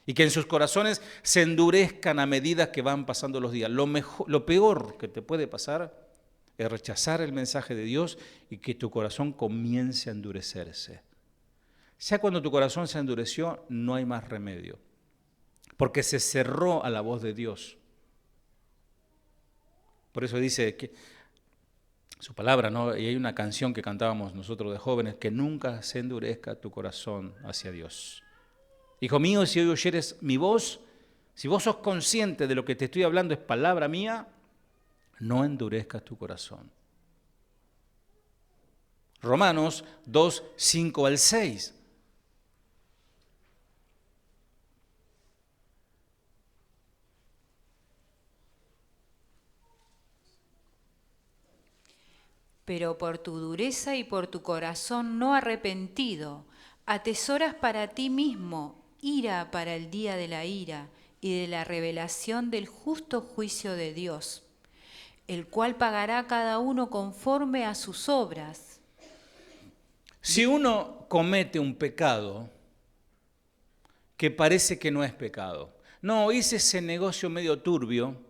Y que en sus corazones se endurezcan a medida que van pasando los días. Lo peor que te puede pasar es rechazar el mensaje de Dios y que tu corazón comience a endurecerse. Ya cuando tu corazón se endureció, no hay más remedio, porque se cerró a la voz de Dios. Por eso dice que su palabra, ¿no? Y hay una canción que cantábamos nosotros de jóvenes, que nunca se endurezca tu corazón hacia Dios. Hijo mío, si hoy oyeres mi voz, si vos sos consciente de lo que te estoy hablando es palabra mía, no endurezcas tu corazón. Romanos 2, 5 al 6. Pero por tu dureza y por tu corazón no arrepentido, atesoras para ti mismo ira para el día de la ira y de la revelación del justo juicio de Dios, el cual pagará a cada uno conforme a sus obras. Si uno comete un pecado que parece que no es pecado, no, hice ese negocio medio turbio,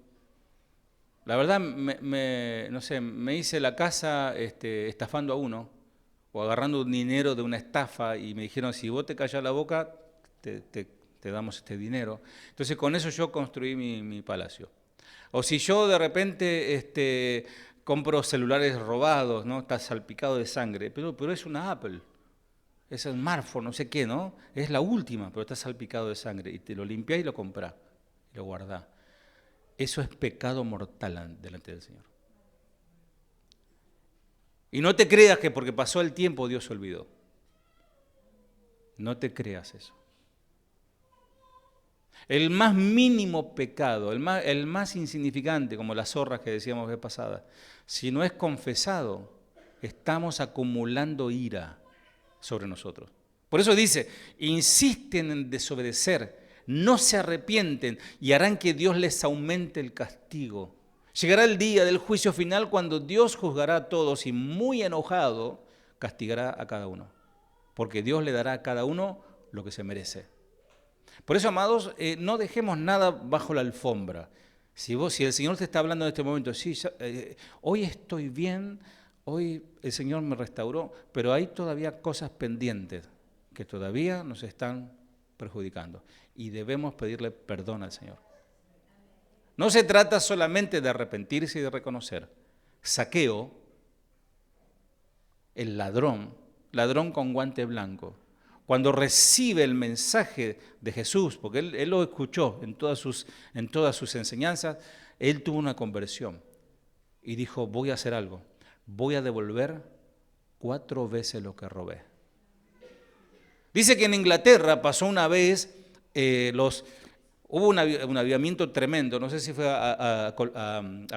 la verdad no sé, me hice la casa estafando a uno o agarrando un dinero de una estafa y me dijeron, si vos te callás la boca, te damos este dinero. Entonces con eso yo construí mi palacio. O si yo de repente compro celulares robados, ¿no? Está salpicado de sangre, pero es una Apple, es un smartphone, no sé qué, ¿no? Es la última, pero está salpicado de sangre y te lo limpiás y lo comprás y lo guardás. Eso es pecado mortal delante del Señor. Y no te creas que porque pasó el tiempo Dios se olvidó. No te creas eso. El más mínimo pecado, el más insignificante, como las zorras que decíamos vez pasada, si no es confesado, estamos acumulando ira sobre nosotros. Por eso dice, insisten en desobedecer, no se arrepienten y harán que Dios les aumente el castigo. Llegará el día del juicio final cuando Dios juzgará a todos y muy enojado castigará a cada uno, porque Dios le dará a cada uno lo que se merece. Por eso, amados, no dejemos nada bajo la alfombra. Si el Señor te está hablando en este momento, sí, hoy estoy bien, hoy el Señor me restauró, pero hay todavía cosas pendientes que todavía nos están perjudicando y debemos pedirle perdón al Señor. No se trata solamente de arrepentirse y de reconocer. Zaqueo, el ladrón con guante blanco, cuando recibe el mensaje de Jesús, porque él lo escuchó en todas sus enseñanzas, él tuvo una conversión y dijo, voy a hacer algo, voy a devolver 4 veces lo que robé. Dice que en Inglaterra pasó una vez, hubo un avivamiento tremendo, no sé si fue a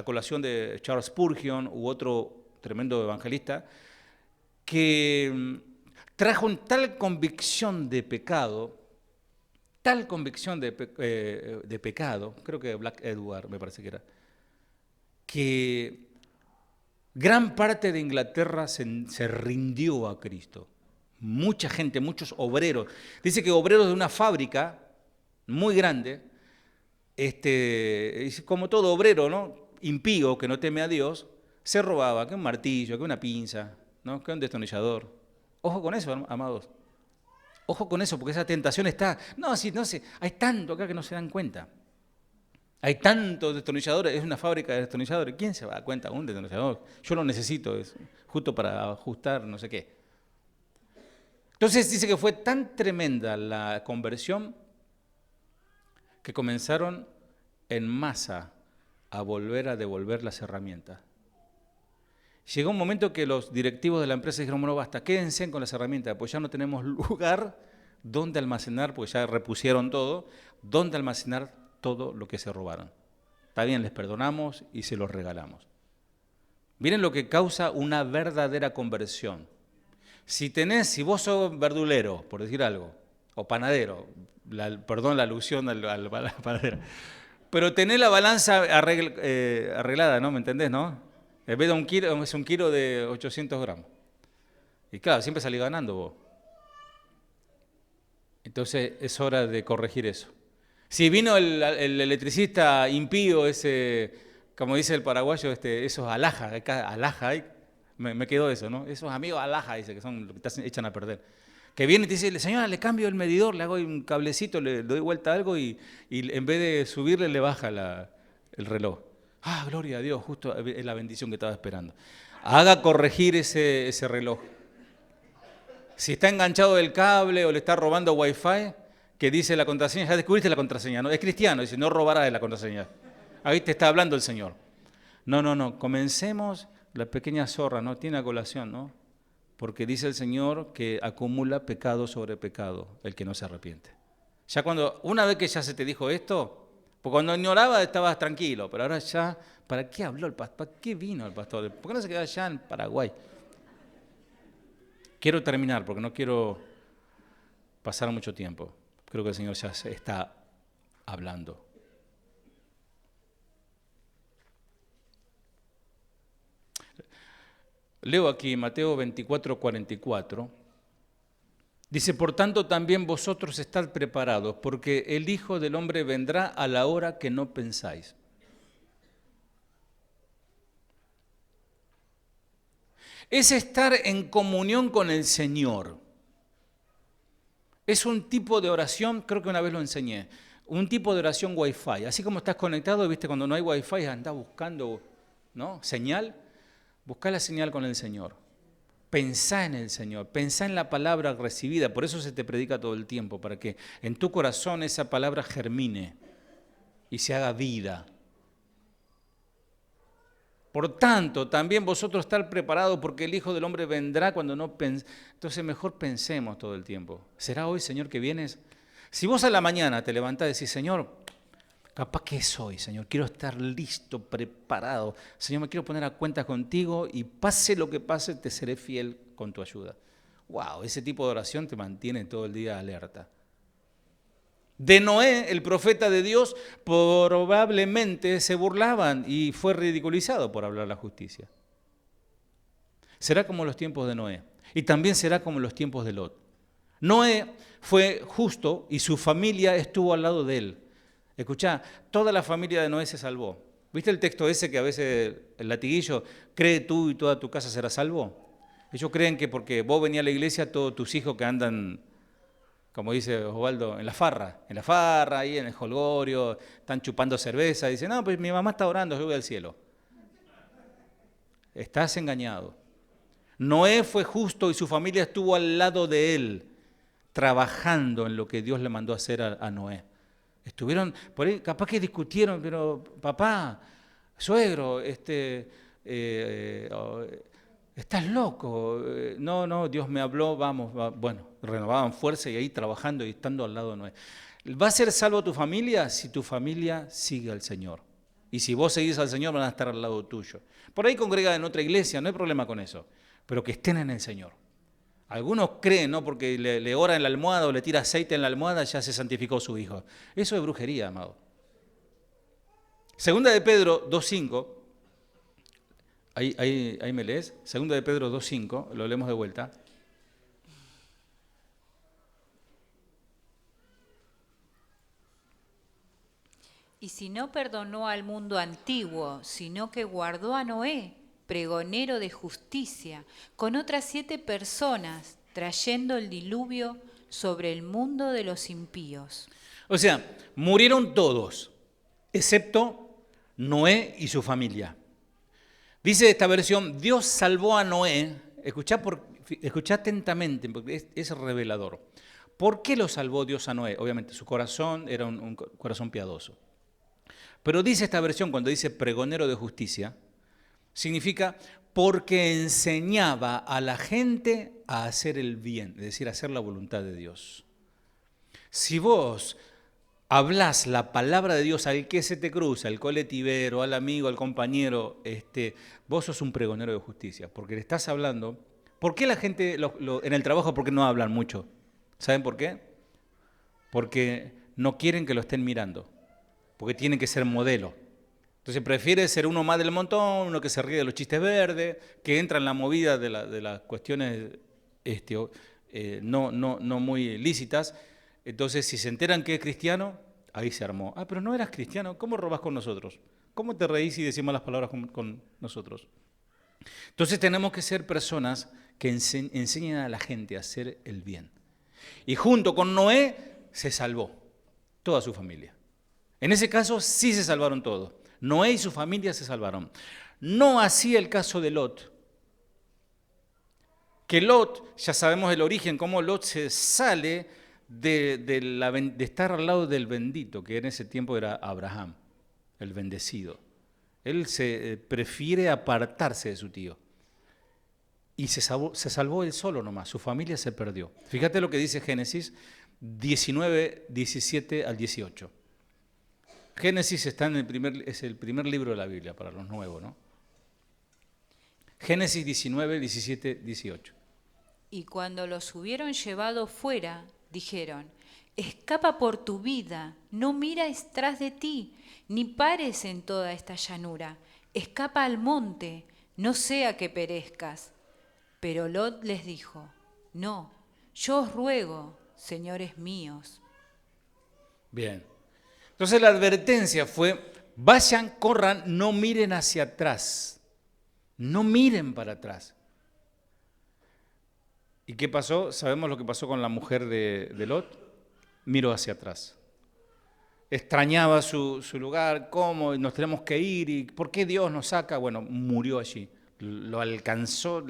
colación de Charles Spurgeon u otro tremendo evangelista, que trajo tal convicción de pecado, creo que Black Edward me parece que era, que gran parte de Inglaterra se rindió a Cristo. Mucha gente, muchos obreros. Dice que obreros de una fábrica muy grande, como todo obrero, ¿no? Impío, que no teme a Dios, se robaba que un martillo, que una pinza, ¿no? Que un destornillador. Ojo con eso, amados. Ojo con eso, porque esa tentación está. No sé, hay tanto acá que no se dan cuenta. Hay tantos destornilladores, es una fábrica de destornilladores. ¿Quién se va a dar cuenta? Un destornillador. Yo lo necesito, es justo para ajustar no sé qué. Entonces dice que fue tan tremenda la conversión que comenzaron en masa a volver a devolver las herramientas. Llegó un momento que los directivos de la empresa dijeron, bueno, basta, quédense con las herramientas, pues ya no tenemos lugar donde almacenar, porque ya repusieron todo, donde almacenar todo lo que se robaron. Está bien, les perdonamos y se los regalamos. Miren lo que causa una verdadera conversión. Si vos sos verdulero, por decir algo, o panadero, perdón la alusión al panadero, pero tenés la balanza arreglada, ¿no? ¿Me entendés, no? En vez de un kilo, es un kilo de 800 gramos. Y claro, siempre salís ganando vos. Entonces es hora de corregir eso. Si vino el electricista impío, ese, como dice el paraguayo, esos alhajas, me quedó eso, ¿no? Esos amigos alhajas, dice, que son los que te echan a perder. Que viene y te dice, señora, le cambio el medidor, le hago un cablecito, le doy vuelta a algo y en vez de subirle, le baja el reloj. Ah, gloria a Dios, justo es la bendición que estaba esperando. Haga corregir ese reloj. Si está enganchado del cable o le está robando wifi, que dice la contraseña, ya descubriste la contraseña, ¿no? Es cristiano, dice, no robarás de la contraseña. Ahí te está hablando el Señor. No, comencemos la pequeña zorra, ¿no? Tiene a colación, ¿no? Porque dice el Señor que acumula pecado sobre pecado el que no se arrepiente. Ya una vez que ya se te dijo esto, porque cuando ignoraba estabas tranquilo, pero ahora ya, ¿para qué habló el pastor? ¿Para qué vino el pastor? ¿Por qué no se quedó allá en Paraguay? Quiero terminar porque no quiero pasar mucho tiempo. Creo que el Señor ya se está hablando. Leo aquí Mateo 24:44. Dice, por tanto también vosotros estad preparados, porque el Hijo del Hombre vendrá a la hora que no pensáis. Es estar en comunión con el Señor. Es un tipo de oración, creo que una vez lo enseñé, un tipo de oración Wi-Fi. Así como estás conectado, viste, cuando no hay Wi-Fi andás buscando, ¿no? Señal. Buscá la señal con el Señor. Pensá en el Señor, pensá en la palabra recibida, por eso se te predica todo el tiempo, para que en tu corazón esa palabra germine y se haga vida. Por tanto, también vosotros estar preparados porque el Hijo del Hombre vendrá cuando no penséis. Entonces mejor pensemos todo el tiempo. ¿Será hoy, Señor, que vienes? Si vos a la mañana te levantás y decís, Señor, capaz que es hoy, Señor, quiero estar listo, preparado. Señor, me quiero poner a cuentas contigo y pase lo que pase, te seré fiel con tu ayuda. Wow, ese tipo de oración te mantiene todo el día alerta. De Noé, el profeta de Dios, probablemente se burlaban y fue ridiculizado por hablar la justicia. Será como los tiempos de Noé y también será como los tiempos de Lot. Noé fue justo y su familia estuvo al lado de él. Escuchá, toda la familia de Noé se salvó. ¿Viste el texto ese que a veces el latiguillo, cree tú y toda tu casa será salvo? Ellos creen que porque vos venís a la iglesia, todos tus hijos que andan, como dice Osvaldo, en la farra, ahí en el jolgorio, están chupando cerveza, dicen, no, pues mi mamá está orando, yo voy al cielo. Estás engañado. Noé fue justo y su familia estuvo al lado de él, trabajando en lo que Dios le mandó hacer a Noé. Estuvieron, por ahí, capaz que discutieron, pero papá, suegro, estás loco. No, Dios me habló, vamos. Bueno, renovaban fuerza y ahí trabajando y estando al lado de Noé. ¿Va a ser salvo tu familia? Si tu familia sigue al Señor. Y si vos seguís al Señor, van a estar al lado tuyo. Por ahí congregan en otra iglesia, no hay problema con eso, pero que estén en el Señor. Algunos creen, ¿no? Porque le ora en la almohada o le tira aceite en la almohada, ya se santificó su hijo. Eso es brujería, amado. Segunda de Pedro 2:5. Ahí me lees. Segunda de Pedro 2:5. Lo leemos de vuelta. Y si no perdonó al mundo antiguo, sino que guardó a Noé, pregonero de justicia, con otras 7 personas, trayendo el diluvio sobre el mundo de los impíos. O sea, murieron todos, excepto Noé y su familia. Dice esta versión, Dios salvó a Noé, escuchá atentamente, porque es revelador. ¿Por qué lo salvó Dios a Noé? Obviamente su corazón era un corazón piadoso. Pero dice esta versión, cuando dice pregonero de justicia, significa porque enseñaba a la gente a hacer el bien, es decir, a hacer la voluntad de Dios. Si vos hablas la palabra de Dios al que se te cruza, al colectivero, al amigo, al compañero, vos sos un pregonero de justicia, porque le estás hablando. ¿Por qué la gente en el trabajo, por qué no hablan mucho? ¿Saben por qué? Porque no quieren que lo estén mirando, porque tienen que ser modelo. Entonces prefiere ser uno más del montón, uno que se ríe de los chistes verdes, que entra en la movida de las cuestiones no muy lícitas. Entonces, si se enteran que es cristiano, ahí se armó. Ah, pero no eras cristiano, ¿cómo robás con nosotros? ¿Cómo te reís y decís malas palabras con nosotros? Entonces tenemos que ser personas que enseñen a la gente a hacer el bien. Y junto con Noé se salvó toda su familia. En ese caso sí se salvaron todos. Noé y su familia se salvaron. No así el caso de Lot. Que Lot, ya sabemos el origen, cómo Lot se sale de estar al lado del bendito, que en ese tiempo era Abraham, el bendecido. Él se prefiere apartarse de su tío. Y se salvó él solo nomás, su familia se perdió. Fíjate lo que dice Génesis 19, 17 al 18. Génesis está es el primer libro de la Biblia para los nuevos, ¿no? Génesis 19, 17, 18. Y cuando los hubieron llevado fuera, dijeron: escapa por tu vida, no mires tras de ti, ni pares en toda esta llanura. Escapa al monte, no sea que perezcas. Pero Lot les dijo: no, yo os ruego, señores míos. Bien. Entonces la advertencia fue: vayan, corran, no miren hacia atrás. No miren para atrás. ¿Y qué pasó? ¿Sabemos lo que pasó con la mujer de Lot? Miró hacia atrás. Extrañaba su lugar, cómo nos tenemos que ir y por qué Dios nos saca. Bueno, murió allí. Lo alcanzó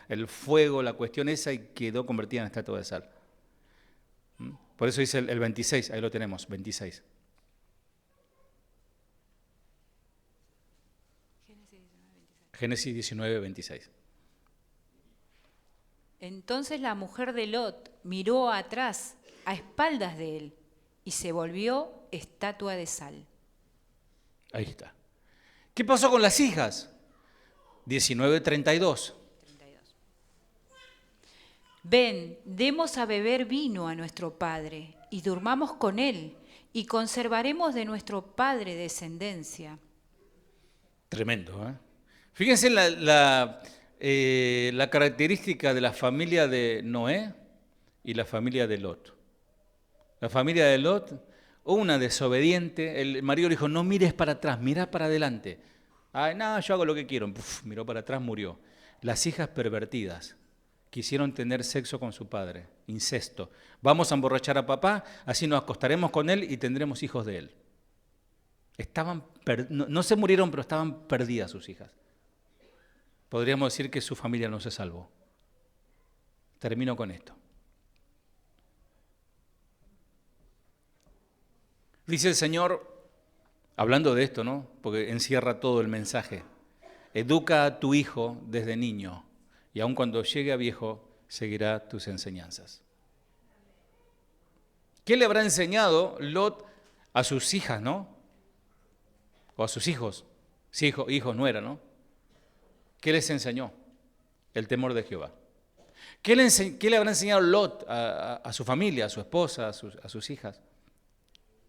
el fuego, la cuestión esa, y quedó convertida en estatua de sal. Por eso dice el 26, ahí lo tenemos, 26. Génesis 19, 26. Entonces la mujer de Lot miró atrás, a espaldas de él, y se volvió estatua de sal. Ahí está. ¿Qué pasó con las hijas? 19, 32. Ven, demos a beber vino a nuestro padre, y durmamos con él, y conservaremos de nuestro padre descendencia. Tremendo, ¿eh? Fíjense la característica de la familia de Noé y la familia de Lot. La familia de Lot, una desobediente, el marido le dijo: no mires para atrás, mira para adelante. Ay, no, yo hago lo que quiero. Puf, miró para atrás, murió. Las hijas pervertidas quisieron tener sexo con su padre, incesto. Vamos a emborrachar a papá, así nos acostaremos con él y tendremos hijos de él. No se murieron, pero estaban perdidas sus hijas. Podríamos decir que su familia no se salvó. Termino con esto. Dice el Señor, hablando de esto, ¿no? Porque encierra todo el mensaje. Educa a tu hijo desde niño, y aun cuando llegue a viejo, seguirá tus enseñanzas. ¿Qué le habrá enseñado Lot a sus hijas, no? O a sus hijos. Si hijos no era, ¿no? ¿Qué les enseñó? El temor de Jehová. ¿Qué le habrá enseñado Lot a su familia, a su esposa, a sus hijas?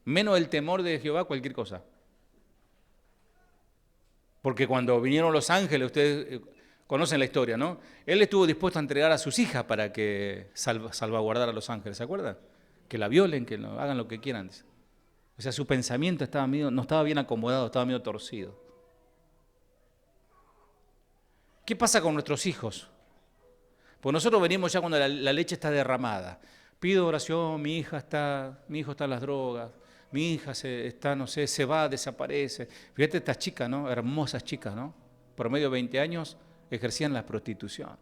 Menos el temor de Jehová, cualquier cosa. Porque cuando vinieron los ángeles, ustedes conocen la historia, ¿no? Él estuvo dispuesto a entregar a sus hijas para que salvaguardara a los ángeles, ¿se acuerdan? Que la violen, que hagan lo que quieran. O sea, su pensamiento no estaba bien acomodado, estaba medio torcido. ¿Qué pasa con nuestros hijos? Pues nosotros venimos ya cuando la leche está derramada. Pido oración, mi hijo está en las drogas, mi hija se va, desaparece. Fíjate estas chicas, ¿no? Hermosas chicas, ¿no? Por medio de 20 años ejercían la prostitución.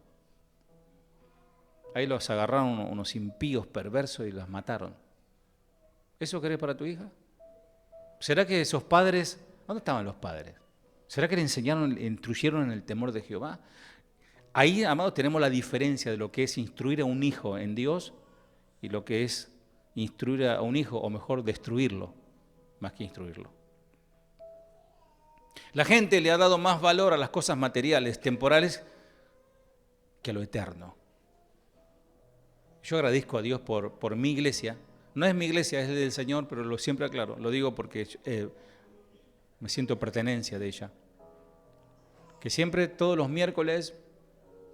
Ahí los agarraron unos impíos perversos y las mataron. ¿Eso querés para tu hija? ¿Será que esos padres, dónde estaban los padres? ¿Será que le enseñaron, le instruyeron en el temor de Jehová? Ahí, amados, tenemos la diferencia de lo que es instruir a un hijo en Dios y lo que es instruir a un hijo, o mejor, destruirlo, más que instruirlo. La gente le ha dado más valor a las cosas materiales, temporales, que a lo eterno. Yo agradezco a Dios por mi iglesia. No es mi iglesia, es del Señor, pero lo siempre aclaro. Lo digo porque me siento pertenencia de ella. Que siempre, todos los miércoles,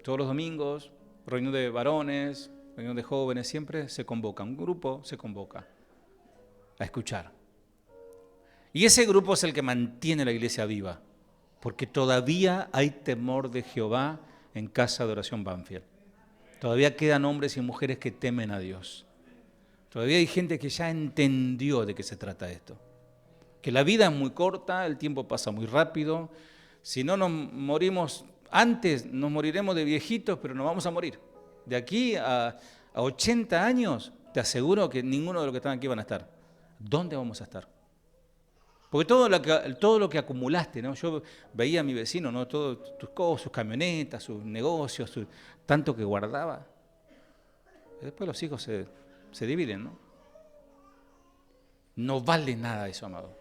todos los domingos, reunión de varones, reunión de jóvenes, siempre se convoca. Un grupo se convoca a escuchar. Y ese grupo es el que mantiene la iglesia viva, porque todavía hay temor de Jehová en Casa de Oración Banfield. Todavía quedan hombres y mujeres que temen a Dios. Todavía hay gente que ya entendió de qué se trata esto. Que la vida es muy corta, el tiempo pasa muy rápido. Si no nos morimos antes, nos moriremos de viejitos, pero nos vamos a morir. De aquí a 80 años, te aseguro que ninguno de los que están aquí van a estar. ¿Dónde vamos a estar? Porque todo lo que acumulaste, ¿no? Yo veía a mi vecino, ¿no? Todas tus cosas, sus camionetas, sus negocios, tanto que guardaba. Y después los hijos se dividen, ¿no? No vale nada eso, amado.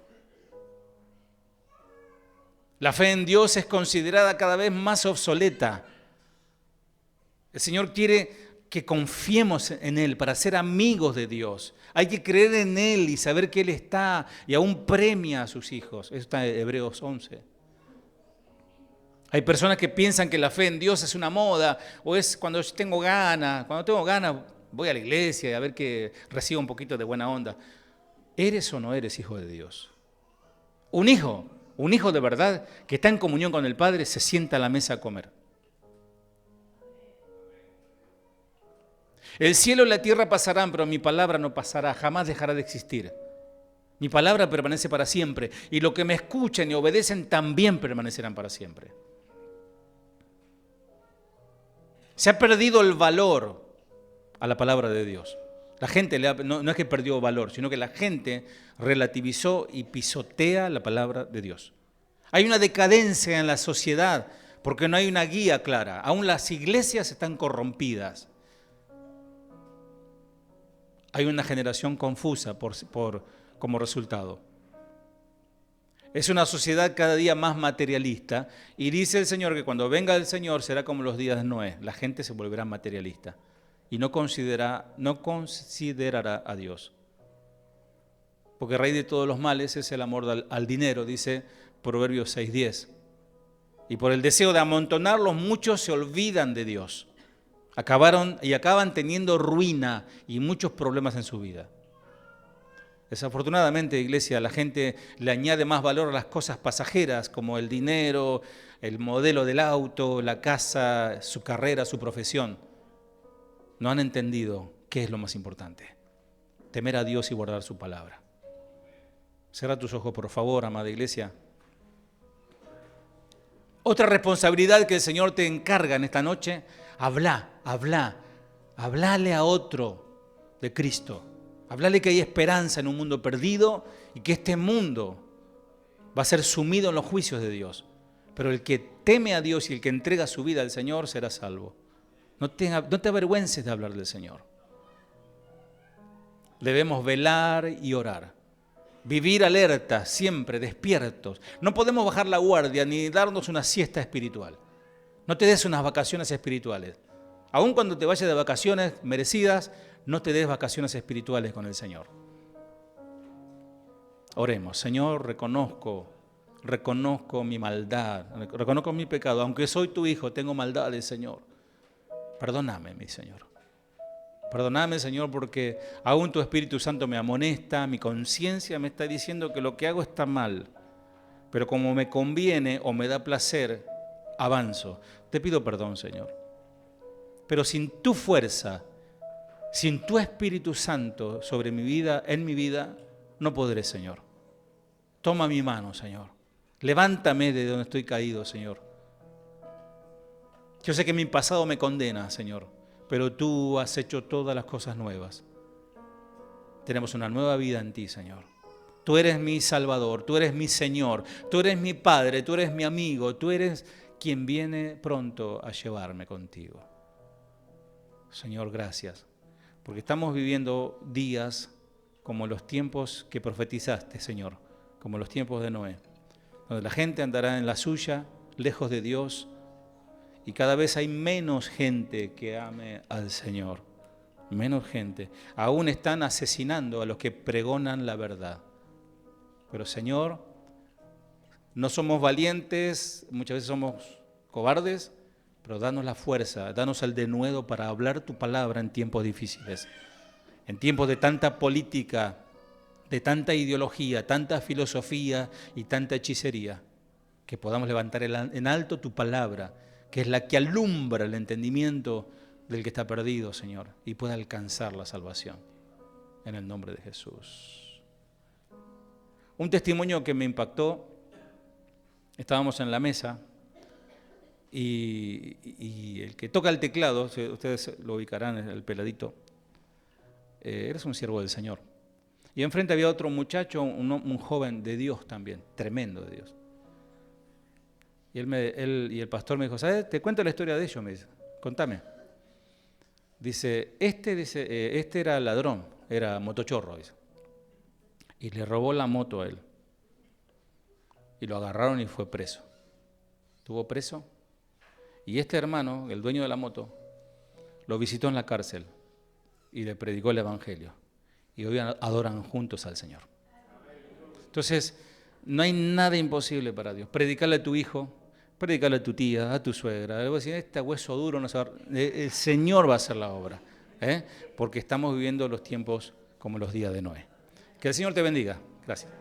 La fe en Dios es considerada cada vez más obsoleta. El Señor quiere que confiemos en Él para ser amigos de Dios. Hay que creer en Él y saber que Él está y aún premia a sus hijos. Eso está en Hebreos 11. Hay personas que piensan que la fe en Dios es una moda o es cuando yo tengo ganas. Cuando tengo ganas voy a la iglesia y a ver que recibo un poquito de buena onda. ¿Eres o no eres hijo de Dios? Un hijo de verdad que está en comunión con el Padre se sienta a la mesa a comer. El cielo y la tierra pasarán, pero mi palabra no pasará, jamás dejará de existir. Mi palabra permanece para siempre, y los que me escuchan y obedecen también permanecerán para siempre. Se ha perdido el valor a la palabra de Dios. La gente no es que perdió valor, sino que la gente relativizó y pisotea la palabra de Dios. Hay una decadencia en la sociedad porque no hay una guía clara. Aún las iglesias están corrompidas. Hay una generación confusa como resultado. Es una sociedad cada día más materialista y dice el Señor que cuando venga el Señor será como los días de Noé. La gente se volverá materialista y no considerará a Dios. Porque raíz de todos los males es el amor al dinero, dice Proverbios 6:10. Y por el deseo de amontonarlos, muchos se olvidan de Dios. Acaban teniendo ruina y muchos problemas en su vida. Desafortunadamente, iglesia, la gente le añade más valor a las cosas pasajeras como el dinero, el modelo del auto, la casa, su carrera, su profesión. No han entendido qué es lo más importante: temer a Dios y guardar su palabra. Cierra tus ojos, por favor, amada iglesia. Otra responsabilidad que el Señor te encarga en esta noche: hablale a otro de Cristo. Hablale que hay esperanza en un mundo perdido y que este mundo va a ser sumido en los juicios de Dios. Pero el que teme a Dios y el que entrega su vida al Señor será salvo. No te avergüences de hablar del Señor. Debemos velar y orar. Vivir alerta, siempre despiertos. No podemos bajar la guardia ni darnos una siesta espiritual. No te des unas vacaciones espirituales. Aun cuando te vayas de vacaciones merecidas, no te des vacaciones espirituales con el Señor. Oremos. Señor, reconozco mi maldad, reconozco mi pecado. Aunque soy tu hijo, tengo maldades, Señor. Perdóname, mi Señor. Perdóname, Señor, porque aún tu Espíritu Santo me amonesta, mi conciencia me está diciendo que lo que hago está mal. Pero como me conviene o me da placer, avanzo. Te pido perdón, Señor. Pero sin tu fuerza, sin tu Espíritu Santo sobre mi vida, en mi vida, no podré, Señor. Toma mi mano, Señor. Levántame de donde estoy caído, Señor. Yo sé que mi pasado me condena, Señor, pero tú has hecho todas las cosas nuevas. Tenemos una nueva vida en ti, Señor. Tú eres mi Salvador, tú eres mi Señor, tú eres mi Padre, tú eres mi amigo, tú eres quien viene pronto a llevarme contigo. Señor, gracias, porque estamos viviendo días como los tiempos que profetizaste, Señor, como los tiempos de Noé, donde la gente andará en la suya, lejos de Dios, y cada vez hay menos gente que ame al Señor, menos gente. Aún están asesinando a los que pregonan la verdad. Pero Señor, no somos valientes, muchas veces somos cobardes, pero danos la fuerza, danos el denuedo para hablar tu palabra en tiempos difíciles, en tiempos de tanta política, de tanta ideología, tanta filosofía y tanta hechicería, que podamos levantar en alto tu palabra, que es la que alumbra el entendimiento del que está perdido, Señor, y pueda alcanzar la salvación. En el nombre de Jesús. Un testimonio que me impactó, estábamos en la mesa y el que toca el teclado, ustedes lo ubicarán, el peladito, eres un siervo del Señor. Y enfrente había otro muchacho, un joven de Dios también, tremendo de Dios. Y el pastor me dijo, ¿sabes? Te cuento la historia de ellos, me dice, contame. Dice, este era ladrón, era motochorro, dice. Y le robó la moto a él. Y lo agarraron y fue preso. Estuvo preso. Y este hermano, el dueño de la moto, lo visitó en la cárcel y le predicó el evangelio. Y hoy adoran juntos al Señor. Entonces, no hay nada imposible para Dios. Predicarle a tu hijo, predicarle a tu tía, a tu suegra. Le voy a decir, este hueso duro no se va a... El Señor va a hacer la obra. Porque estamos viviendo los tiempos como los días de Noé. Que el Señor te bendiga. Gracias.